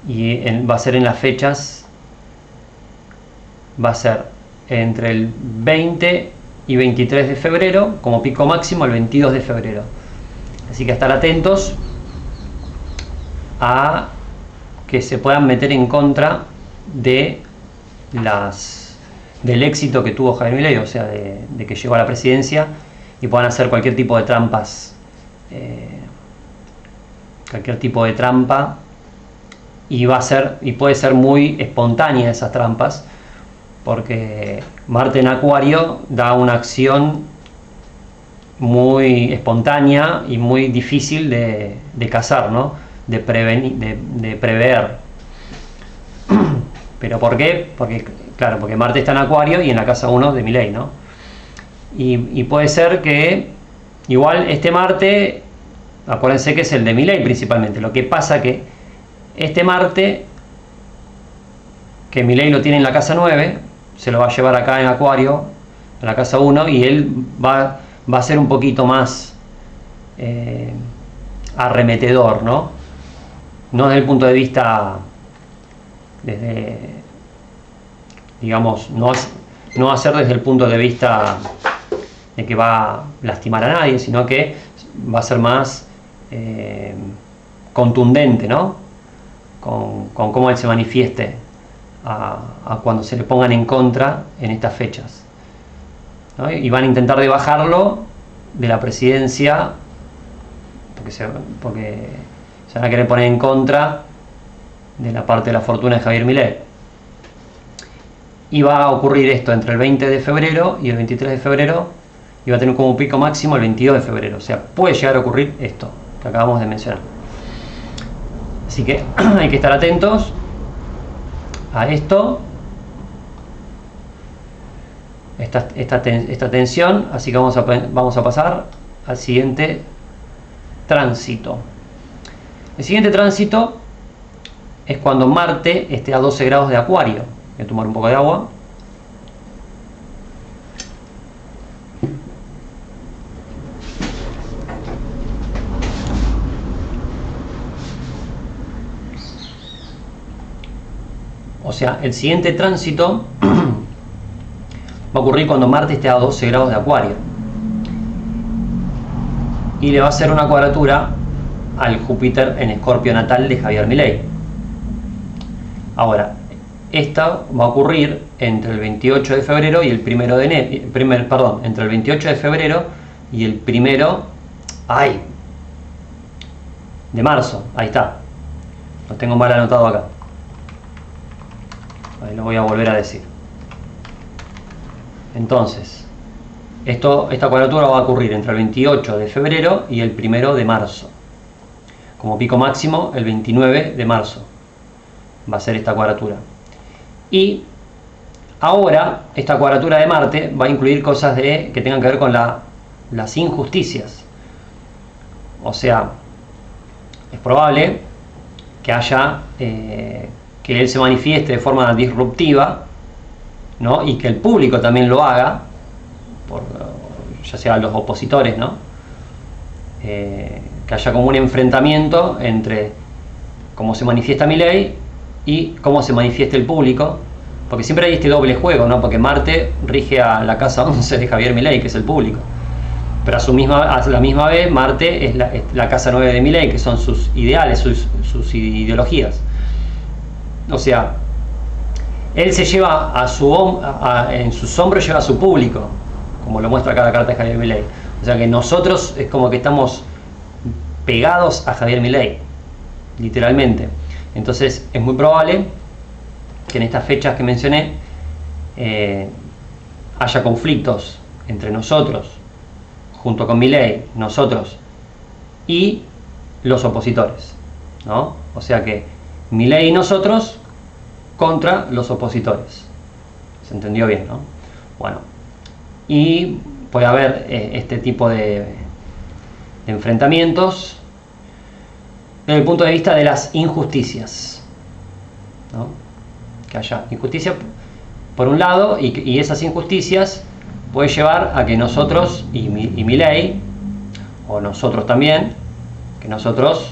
Speaker 1: Y va a ser en las fechas, va a ser entre el 20 y 23 de febrero, como pico máximo el 22 de febrero. Así que estar atentos a que se puedan meter en contra del éxito que tuvo Javier Milei, o sea, de que llegó a la presidencia, y puedan hacer cualquier tipo de trampas, y puede ser muy espontánea esas trampas, porque Marte en Acuario da una acción muy espontánea y muy difícil de cazar, ¿no? De prever. ¿Pero por qué? Porque Marte está en Acuario y en la casa 1 de Milei, ¿no? Y puede ser que igual este Marte, acuérdense que es el de Milei principalmente. Lo que pasa que este Marte, que Milei lo tiene en la casa 9, se lo va a llevar acá en Acuario, en la casa 1, y él va a ser un poquito más arremetedor, ¿no? No desde el punto de vista, digamos, no va a ser desde el punto de vista de que va a lastimar a nadie, sino que va a ser más contundente, ¿no? Con cómo él se manifieste a cuando se le pongan en contra en estas fechas, ¿no? Y van a intentar de bajarlo de la presidencia, porque se van a querer poner en contra de la parte de la fortuna de Javier Milei. Y va a ocurrir esto entre el 20 de febrero y el 23 de febrero, y va a tener como pico máximo el 22 de febrero. O sea, puede llegar a ocurrir esto que acabamos de mencionar. Así que hay que estar atentos a esto, esta tensión. Así que vamos a pasar al siguiente tránsito. El siguiente tránsito es cuando Marte esté a 12 grados de Acuario. Voy a tomar un poco de agua. O sea, el siguiente tránsito va a ocurrir cuando Marte esté a 12 grados de Acuario. Y le va a hacer una cuadratura al Júpiter en Escorpio natal de Javier Milei. Ahora, esta va a ocurrir entre el 28 de febrero y el 1 de enero, entre el 28 de febrero y el 1 de marzo. Ahí está. Lo tengo mal anotado acá. Ahí lo voy a volver a decir. Entonces, esta cuadratura va a ocurrir entre el 28 de febrero y el 1 de marzo. Como pico máximo, el 29 de marzo va a ser esta cuadratura. Y ahora, esta cuadratura de Marte va a incluir cosas que tengan que ver con las injusticias. O sea, es probable que haya, que él se manifieste de forma disruptiva, ¿no? Y que el público también lo haga, ya sea los opositores, ¿no? Que haya como un enfrentamiento entre cómo se manifiesta Milei y cómo se manifiesta el público, porque siempre hay este doble juego, ¿no? Porque Marte rige a la casa 11 de Javier Milei, que es el público, pero a la misma vez Marte es la casa 9 de Milei, que son sus ideales, sus ideologías. O sea, él se lleva en sus hombros lleva a su público, como lo muestra cada carta de Javier Milei. O sea que nosotros es como que estamos pegados a Javier Milei, literalmente. Entonces es muy probable que en estas fechas que mencioné haya conflictos entre nosotros, junto con Milei, nosotros y los opositores, ¿no? O sea que Milei y nosotros contra los opositores. ¿Se entendió bien, no? Bueno, y puede haber este tipo de enfrentamientos desde el punto de vista de las injusticias, ¿no? Que haya injusticia por un lado y esas injusticias puede llevar a que nosotros y Milei, o nosotros también, que nosotros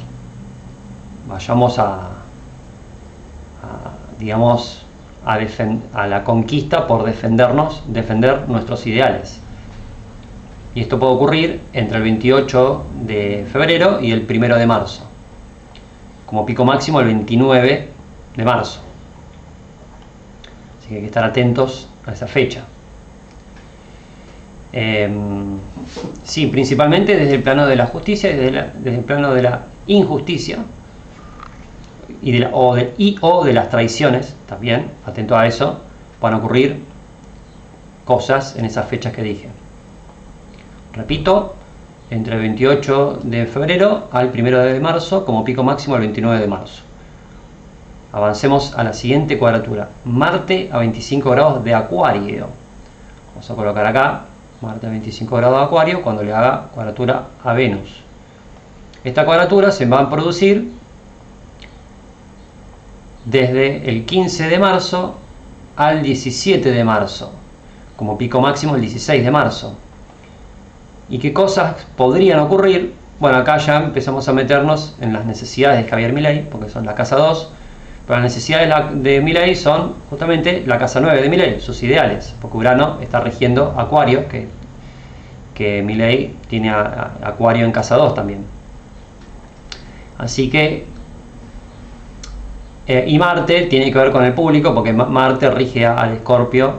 Speaker 1: vayamos digamos, a la conquista por defender nuestros ideales. Y esto puede ocurrir entre el 28 de febrero y el 1 de marzo. Como pico máximo el 29 de marzo. Así que hay que estar atentos a esa fecha. Sí, principalmente desde el plano de la justicia y desde el plano de la injusticia o de las traiciones, también, atento a eso, van a ocurrir cosas en esas fechas que dije. Repito, entre el 28 de febrero al 1 de marzo, como pico máximo el 29 de marzo. Avancemos a la siguiente cuadratura. Marte a 25 grados de Acuario. Vamos a colocar acá Marte a 25 grados de Acuario cuando le haga cuadratura a Venus. Esta cuadratura se va a producir desde el 15 de marzo al 17 de marzo, como pico máximo el 16 de marzo. ¿Y qué cosas podrían ocurrir? Bueno, acá ya empezamos a meternos en las necesidades de Javier Milei, porque son la casa 2, pero las necesidades de Milei son justamente la casa 9 de Milei, sus ideales, porque Urano está rigiendo Acuario, que Milei tiene a Acuario en casa 2 también. Así que y Marte tiene que ver con el público, porque Marte rige al Escorpio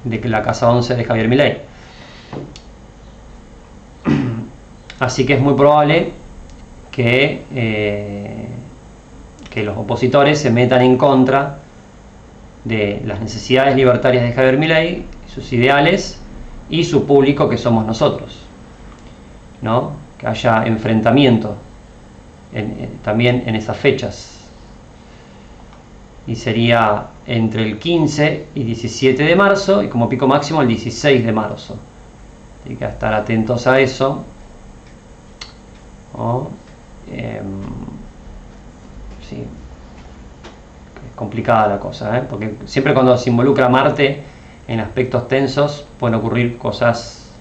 Speaker 1: de la casa 11 de Javier Milei. Así que es muy probable que los opositores se metan en contra de las necesidades libertarias de Javier Milei, sus ideales y su público, que somos nosotros, ¿no? Que haya enfrentamiento también en esas fechas. Y sería entre el 15 y 17 de marzo y como pico máximo el 16 de marzo. Hay que estar atentos a eso, ¿no? Sí, es complicada la cosa, porque siempre cuando se involucra Marte en aspectos tensos pueden ocurrir cosas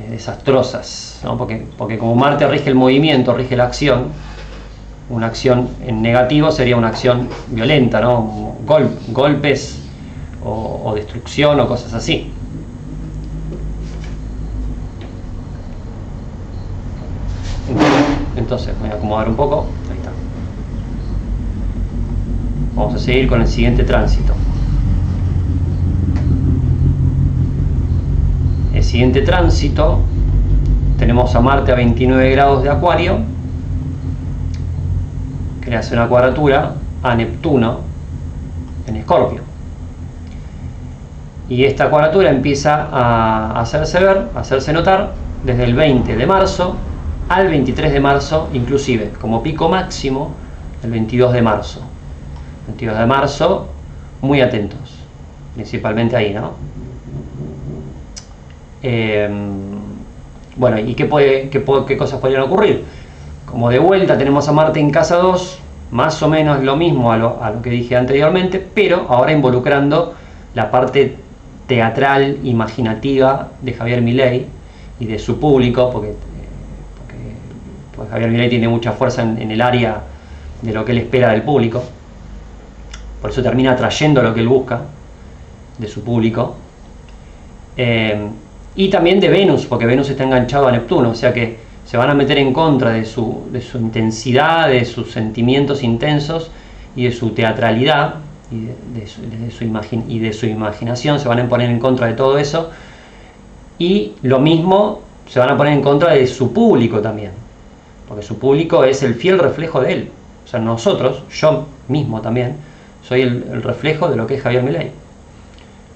Speaker 1: desastrosas, ¿no? Porque como Marte rige el movimiento, rige la acción, una acción en negativo sería una acción violenta, ¿no? Golpes o destrucción o cosas así. Entonces voy a acomodar un poco. Ahí está. Vamos a seguir con el siguiente tránsito. El siguiente tránsito tenemos a Marte a 29 grados de Acuario, que le hace una cuadratura a Neptuno en Escorpio. Y esta cuadratura empieza a hacerse ver, a hacerse notar desde el 20 de marzo al 23 de marzo, inclusive como pico máximo el 22 de marzo. 22 de marzo, muy atentos, principalmente ahí, ¿no? Bueno, ¿y qué cosas podrían ocurrir? Como de vuelta tenemos a Marte en casa 2, más o menos lo mismo a lo que dije anteriormente, pero ahora involucrando la parte teatral, imaginativa de Javier Milei y de su público, porque Javier Milei tiene mucha fuerza en el área de lo que él espera del público, por eso termina atrayendo lo que él busca de su público. Y también de Venus, porque Venus está enganchado a Neptuno, o sea que se van a meter en contra de su intensidad, de sus sentimientos intensos y de su teatralidad y de su imaginación. Se van a poner en contra de todo eso, y lo mismo se van a poner en contra de su público también, porque su público es el fiel reflejo de él. O sea, nosotros, yo mismo también, soy el reflejo de lo que es Javier Milei,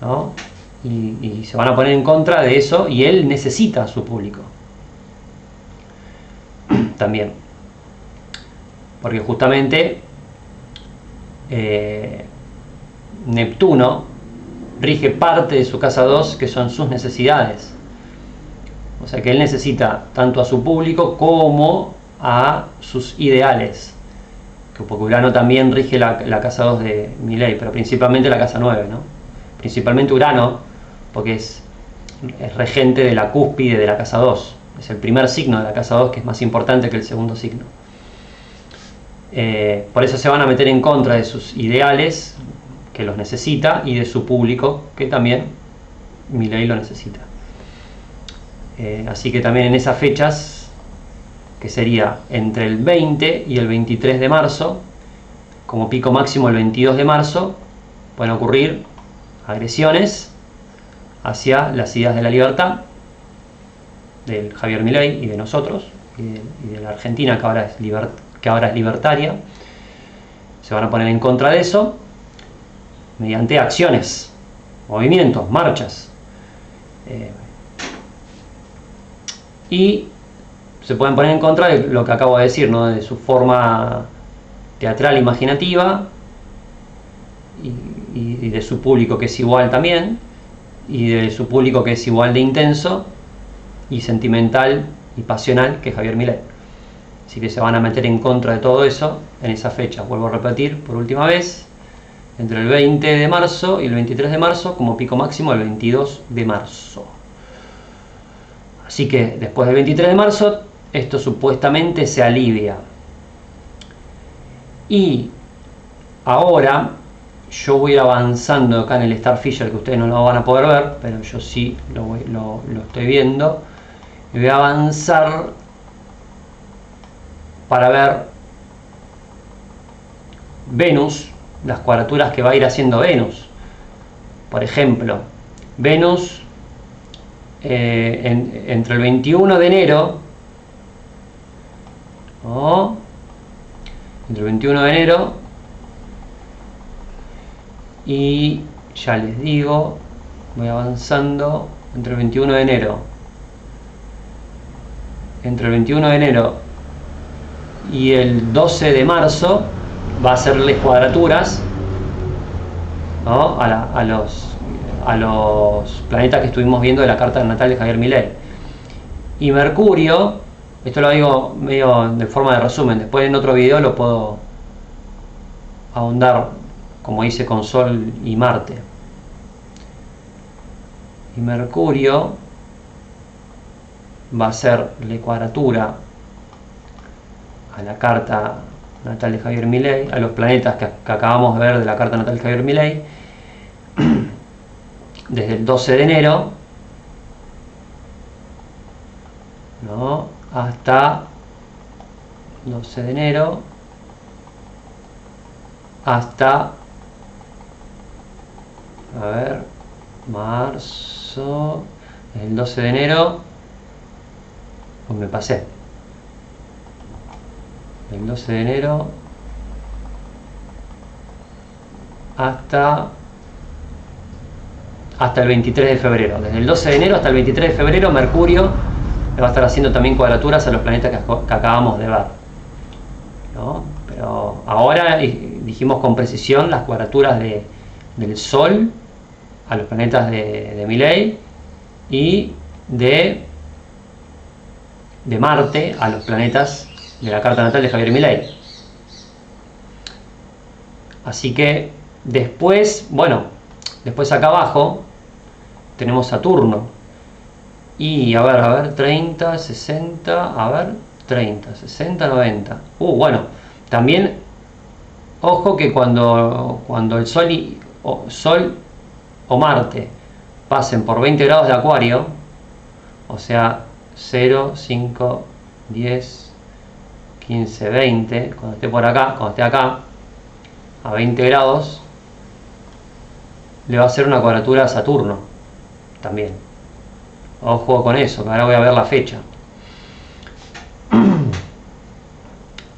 Speaker 1: ¿no? Y se van a poner en contra de eso, y él necesita a su público también, porque justamente Neptuno rige parte de su casa 2, que son sus necesidades. O sea que él necesita tanto a su público como a sus ideales, porque Urano también rige la casa 2 de Milei, pero principalmente la casa 9, ¿no? Principalmente Urano, porque es regente de la cúspide de la casa 2, es el primer signo de la casa 2, que es más importante que el segundo signo. Por eso se van a meter en contra de sus ideales, que los necesita, y de su público, que también Milei lo necesita. Así que también en esas fechas, que sería entre el 20 y el 23 de marzo, como pico máximo el 22 de marzo, pueden ocurrir agresiones hacia las ideas de la libertad del Javier Milei y de nosotros, y de la Argentina, que ahora es libertaria. Se van a poner en contra de eso mediante acciones, movimientos, marchas, y se pueden poner en contra de lo que acabo de decir, ¿no? De su forma teatral, imaginativa, y de su público, que es igual también, y de su público, que es igual de intenso y sentimental y pasional que Javier Milei. Así que se van a meter en contra de todo eso en esa fecha. Vuelvo a repetir por última vez, entre el 20 de marzo y el 23 de marzo, como pico máximo el 22 de marzo. Así que después del 23 de marzo esto supuestamente se alivia. Y ahora yo voy a ir avanzando acá en el Starfisher, que ustedes no lo van a poder ver, pero yo sí lo estoy viendo. Y voy a avanzar para ver Venus, las cuadraturas que va a ir haciendo Venus. Por ejemplo, Venus entre el 21 de enero, entre el 21 de enero y ya les digo, voy avanzando, entre el 21 de enero y el 12 de marzo va a hacerles cuadraturas, ¿no? a los planetas que estuvimos viendo de la carta natal de Javier Milei. Y Mercurio, esto lo digo medio de forma de resumen, después en otro video lo puedo ahondar, como hice con Sol y Marte. Y Mercurio va a hacerle cuadratura a la carta natal de Javier Milei, a los planetas que acabamos de ver de la carta natal de Javier Milei, desde el 12 de enero, ¿no?, hasta 12 de enero, hasta, a ver, marzo, el 12 de enero, pues me pasé, el 12 de enero hasta el 23 de febrero. Desde el 12 de enero hasta el 23 de febrero, Mercurio le va a estar haciendo también cuadraturas a los planetas que acabamos de ver, ¿no? Pero ahora dijimos con precisión las cuadraturas del Sol a los planetas de Milei y de Marte a los planetas de la carta natal de Javier Milei. Así que después, bueno, después acá abajo tenemos Saturno. Y a ver, 30, 60, a ver, 30, 60, 90. Bueno, también, ojo que cuando el Sol o Marte pasen por 20 grados de Acuario, o sea, 0, 5, 10, 15, 20, cuando esté por acá, cuando esté acá, a 20 grados, le va a hacer una cuadratura a Saturno, también. Ojo con eso, que ahora voy a ver la fecha.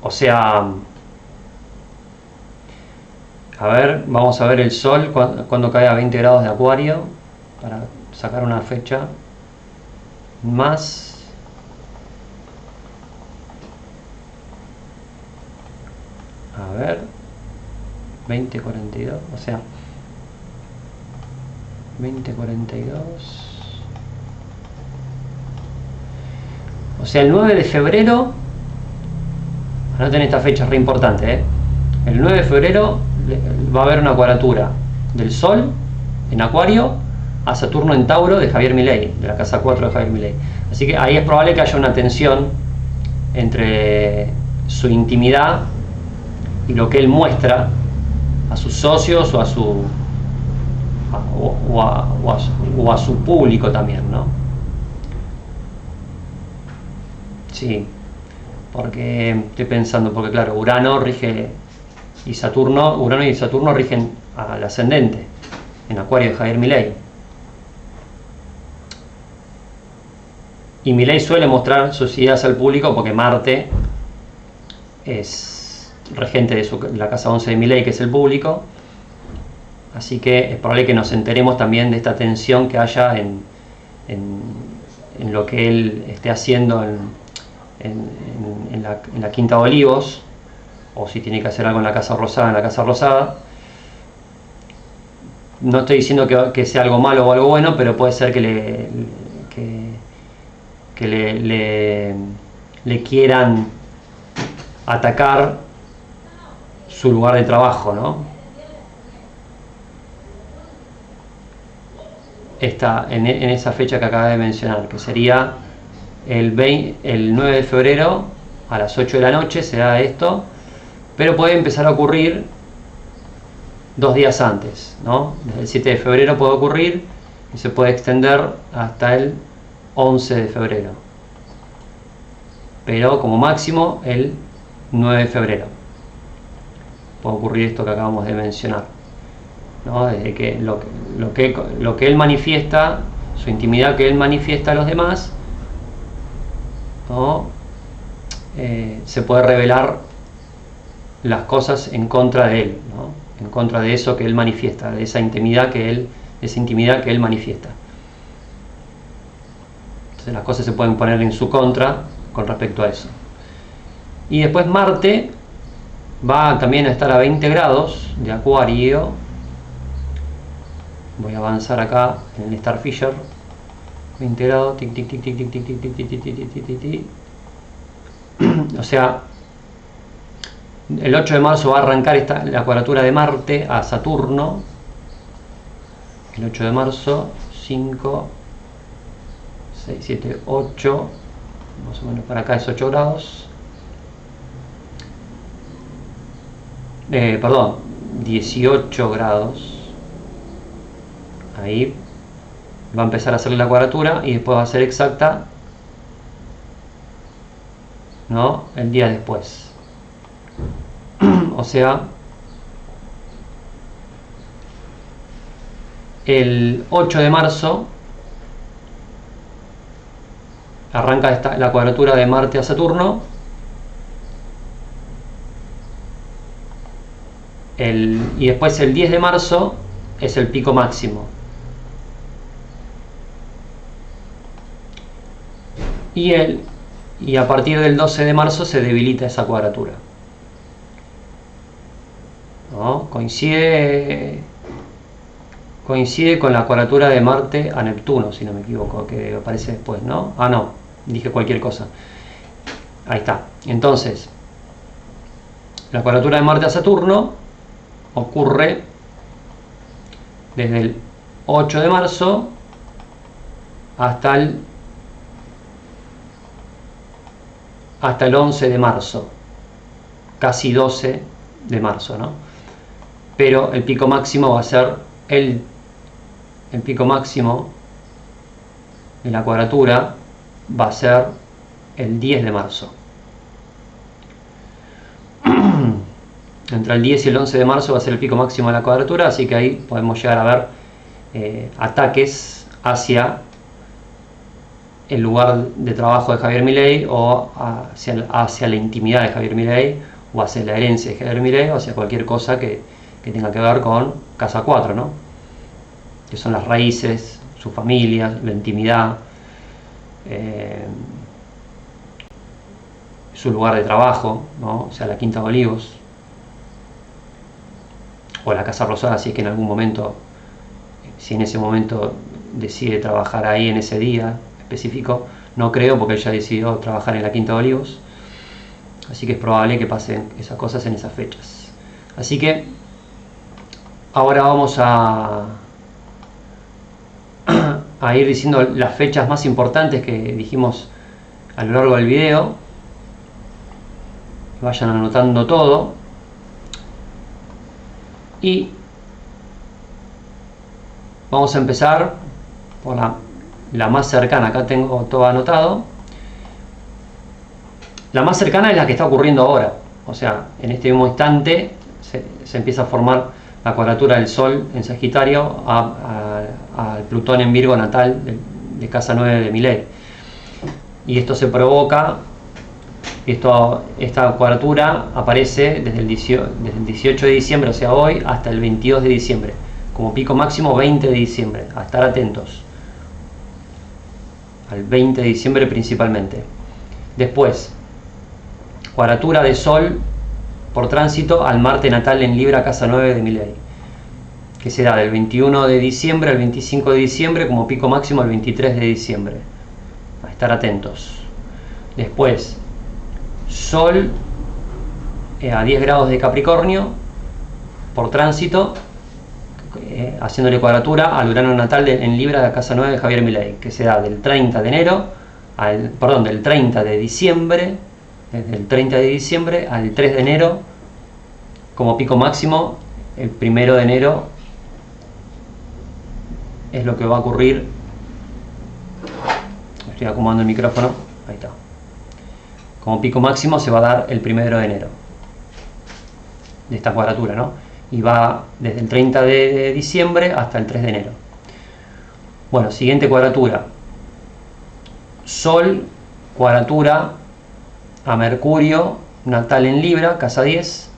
Speaker 1: O sea, a ver, vamos a ver el Sol cuando cae a 20 grados de Acuario, para sacar una fecha más. A ver, 2042, o sea, 2042. O sea, el 9 de febrero, anoten esta fecha, es re importante, el 9 de febrero va a haber una cuadratura del Sol en Acuario a Saturno en Tauro de Javier Milei, de la casa 4 de Javier Milei. Así que ahí es probable que haya una tensión entre su intimidad y lo que él muestra a sus socios o a su público también, ¿no? Sí, porque estoy pensando, porque claro, Urano y Saturno rigen al ascendente en Acuario de Javier Milei. Y Milei suele mostrar sus ideas al público porque Marte es regente de la casa 11 de Milei, que es el público. Así que es probable que nos enteremos también de esta tensión que haya en lo que él esté haciendo en la Quinta de Olivos, o si tiene que hacer algo en la Casa Rosada, No estoy diciendo que sea algo malo o algo bueno, pero puede ser que le quieran atacar su lugar de trabajo, ¿no? En esa fecha que acabé de mencionar, que sería el 9 de febrero a las 8 de la noche, se da esto, pero puede empezar a ocurrir 2 días antes, ¿no? Desde el 7 de febrero puede ocurrir y se puede extender hasta el 11 de febrero, pero como máximo el 9 de febrero puede ocurrir esto que acabamos de mencionar, ¿no? Desde que lo que él manifiesta, su intimidad que él manifiesta a los demás, ¿no? Se puede revelar las cosas en contra de él, ¿no? En contra de eso que él manifiesta, de esa intimidad que él manifiesta. Entonces las cosas se pueden poner en su contra con respecto a eso. Y después Marte va también a estar a 20 grados de Acuario. Voy a avanzar acá en el Star Fisher. 20 grados, tic tic tic tic tic tic tic tic tic tic tic tic tic tic. O sea, el 8 de marzo va a arrancar la cuadratura de Marte a Saturno. El 8 de marzo, 5, 6, 7, 8, más o menos para acá es 8 grados. perdón, 18 grados, ahí va a empezar a hacer la cuadratura y después va a ser exacta, ¿no?, el día después. O sea, el 8 de marzo arranca la cuadratura de Marte a Saturno. Y después el 10 de marzo es el pico máximo. Y a partir del 12 de marzo se debilita esa cuadratura, ¿no? Coincide con la cuadratura de Marte a Neptuno, si no me equivoco, que aparece después, ¿no? Ah, no, dije cualquier cosa. Ahí está. Entonces, la cuadratura de Marte a Saturno ocurre desde el 8 de marzo hasta el 11 de marzo, casi 12 de marzo, ¿no? Pero el pico máximo va a ser el pico máximo de la cuadratura va a ser el 10 de marzo. Entre el 10 y el 11 de marzo va a ser el pico máximo de la cuadratura, así que ahí podemos llegar a ver ataques hacia el lugar de trabajo de Javier Milei, o hacia la intimidad de Javier Milei, o hacia la herencia de Javier Milei, o hacia cualquier cosa que tenga que ver con Casa 4, ¿no? Que son las raíces, su familia, la intimidad, su lugar de trabajo, ¿no? O sea, la Quinta de Olivos, o la Casa Rosada, si es que en algún momento, si en ese momento decide trabajar ahí en ese día específico. No creo, porque él ya decidió trabajar en la Quinta de Olivos, así que es probable que pasen esas cosas en esas fechas. Así que ahora vamos a ir diciendo las fechas más importantes que dijimos a lo largo del video. Vayan anotando todo. Y vamos a empezar por la más cercana. Acá tengo todo anotado. La más cercana es la que está ocurriendo ahora. O sea, en este mismo instante se empieza a formar la cuadratura del Sol en Sagitario al Plutón en Virgo natal de Casa 9 de Milei. Y esto se provoca, esta cuadratura aparece desde el 18 de diciembre, o sea hoy, hasta el 22 de diciembre. Como pico máximo 20 de diciembre. A estar atentos. Al 20 de diciembre principalmente. Después, cuadratura de Sol por tránsito al Marte natal en Libra, Casa 9 de Milei, que será del 21 de diciembre al 25 de diciembre, como pico máximo el 23 de diciembre. A estar atentos. Después, Sol a 10 grados de Capricornio por tránsito, haciéndole cuadratura al Urano natal en Libra de Casa 9 de Javier Milei, que será del 30 de enero del 30 de diciembre, desde el 30 de diciembre al 3 de enero, como pico máximo. El 1 de enero es lo que va a ocurrir. Estoy acomodando el micrófono, ahí está. Como pico máximo se va a dar el 1 de enero de esta cuadratura, ¿no? Y va desde el 30 de diciembre hasta el 3 de enero. Bueno, siguiente cuadratura. Sol, cuadratura a Mercurio, natal en Libra, Casa 10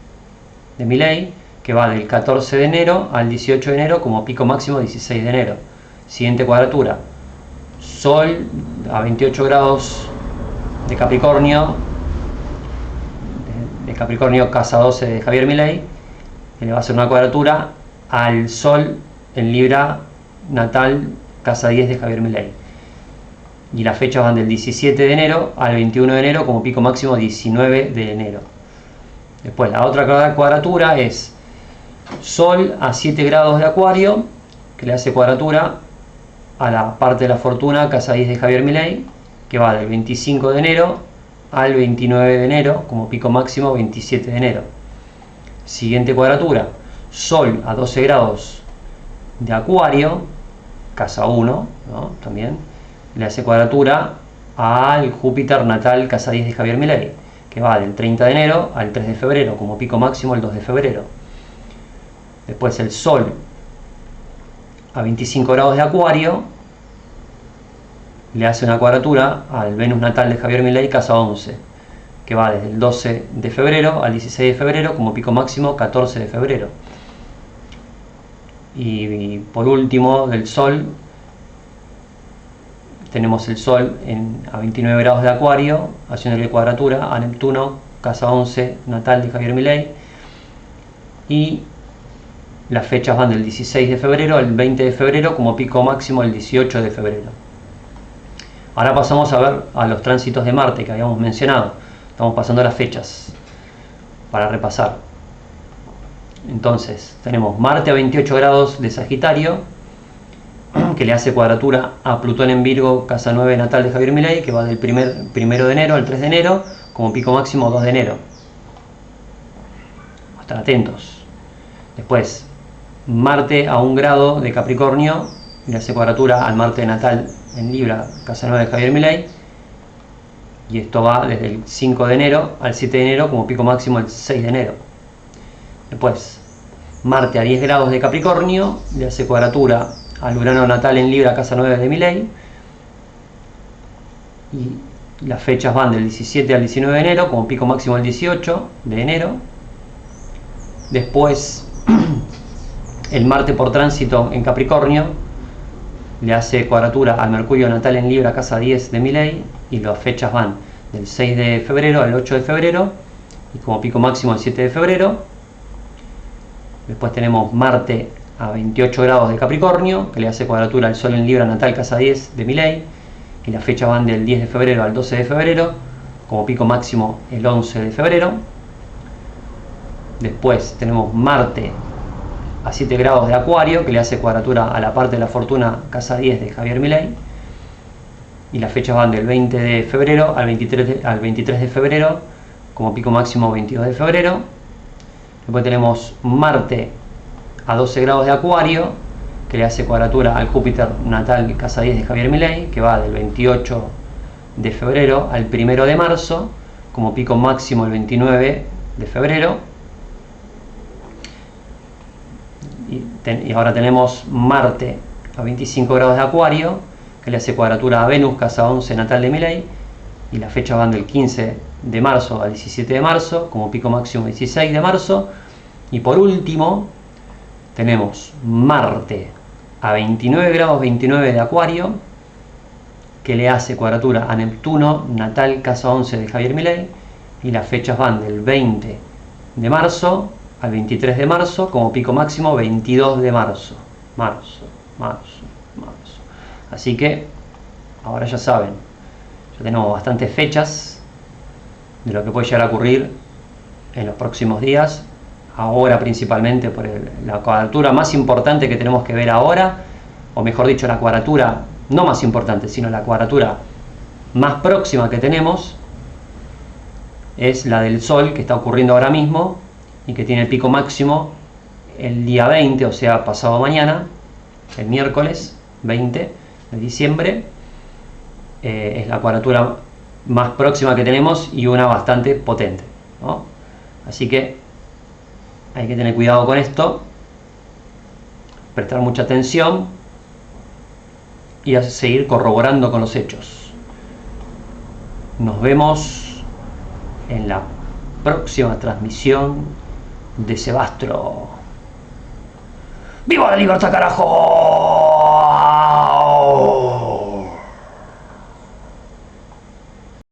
Speaker 1: de Milei, que va del 14 de enero al 18 de enero, como pico máximo 16 de enero. Siguiente cuadratura. Sol a 28 grados de Capricornio, Casa 12 de Javier Milei, que le va a hacer una cuadratura al Sol en Libra natal, Casa 10 de Javier Milei. Y las fechas van del 17 de enero al 21 de enero, como pico máximo 19 de enero. Después la otra cuadratura es Sol a 7 grados de Acuario, que le hace cuadratura a la parte de la fortuna, Casa 10 de Javier Milei, que va del 25 de enero al 29 de enero, como pico máximo 27 de enero. Siguiente cuadratura, Sol a 12 grados de Acuario, casa 1, ¿no? También le hace cuadratura al Júpiter natal casa 10 de Javier Milei, que va del 30 de enero al 3 de febrero, como pico máximo el 2 de febrero. Después el Sol a 25 grados de Acuario le hace una cuadratura al Venus natal de Javier Milei, casa 11, que va desde el 12 de febrero al 16 de febrero, como pico máximo 14 de febrero. Y por último, del Sol, tenemos el Sol a 29 grados de Acuario, haciéndole cuadratura a Neptuno, casa 11, natal de Javier Milei, y las fechas van del 16 de febrero al 20 de febrero, como pico máximo el 18 de febrero. Ahora pasamos a ver a los tránsitos de Marte que habíamos mencionado. Estamos pasando las fechas para repasar. Entonces, tenemos Marte a 28 grados de Sagitario, que le hace cuadratura a Plutón en Virgo, casa 9 natal de Javier Milei, que va del 1 de enero al 3 de enero, como pico máximo 2 de enero. Estar atentos. Después, Marte a 1 grado de Capricornio, le hace cuadratura al Marte natal en Libra, casa 9 de Javier Milei, y esto va desde el 5 de enero al 7 de enero, como pico máximo el 6 de enero. Después, Marte a 10 grados de Capricornio, le hace cuadratura al Urano natal en Libra, casa 9 de Milei, y las fechas van del 17 al 19 de enero, como pico máximo el 18 de enero. Después, el Marte por tránsito en Capricornio le hace cuadratura al Mercurio natal en Libra, casa 10 de Milei, y las fechas van del 6 de febrero al 8 de febrero, y como pico máximo el 7 de febrero. Después tenemos Marte a 28 grados de Capricornio, que le hace cuadratura al Sol en Libra natal, casa 10 de Milei, y las fechas van del 10 de febrero al 12 de febrero, como pico máximo el 11 de febrero. Después tenemos Marte a 7 grados de Acuario, que le hace cuadratura a la parte de la fortuna, casa 10 de Javier Milei, y las fechas van del 20 de febrero al 23 de febrero, como pico máximo 22 de febrero. Después tenemos Marte a 12 grados de Acuario, que le hace cuadratura al Júpiter natal casa 10 de Javier Milei, que va del 28 de febrero al 1 de marzo, como pico máximo el 29 de febrero. Y ahora tenemos Marte a 25 grados de Acuario, que le hace cuadratura a Venus, casa 11 natal de Milei, y las fechas van del 15 de marzo al 17 de marzo, como pico máximo 16 de marzo. Y por último tenemos Marte a 29 grados 29 de Acuario, que le hace cuadratura a Neptuno natal casa 11 de Javier Milei, y las fechas van del 20 de marzo al 23 de marzo, como pico máximo 22 de marzo. Marzo. Así que ahora ya saben, ya tenemos bastantes fechas de lo que puede llegar a ocurrir en los próximos días. Ahora principalmente por la cuadratura más importante que tenemos que ver ahora, o mejor dicho, la cuadratura no más importante, sino la cuadratura más próxima que tenemos, es la del Sol, que está ocurriendo ahora mismo y que tiene el pico máximo el día 20, o sea, pasado mañana, el miércoles 20 de diciembre. Es la cuadratura más próxima que tenemos y una bastante potente, ¿no? Así que hay que tener cuidado con esto, prestar mucha atención y a seguir corroborando con los hechos. Nos vemos en la próxima transmisión de Sebastro. ¡Viva la libertad, carajo!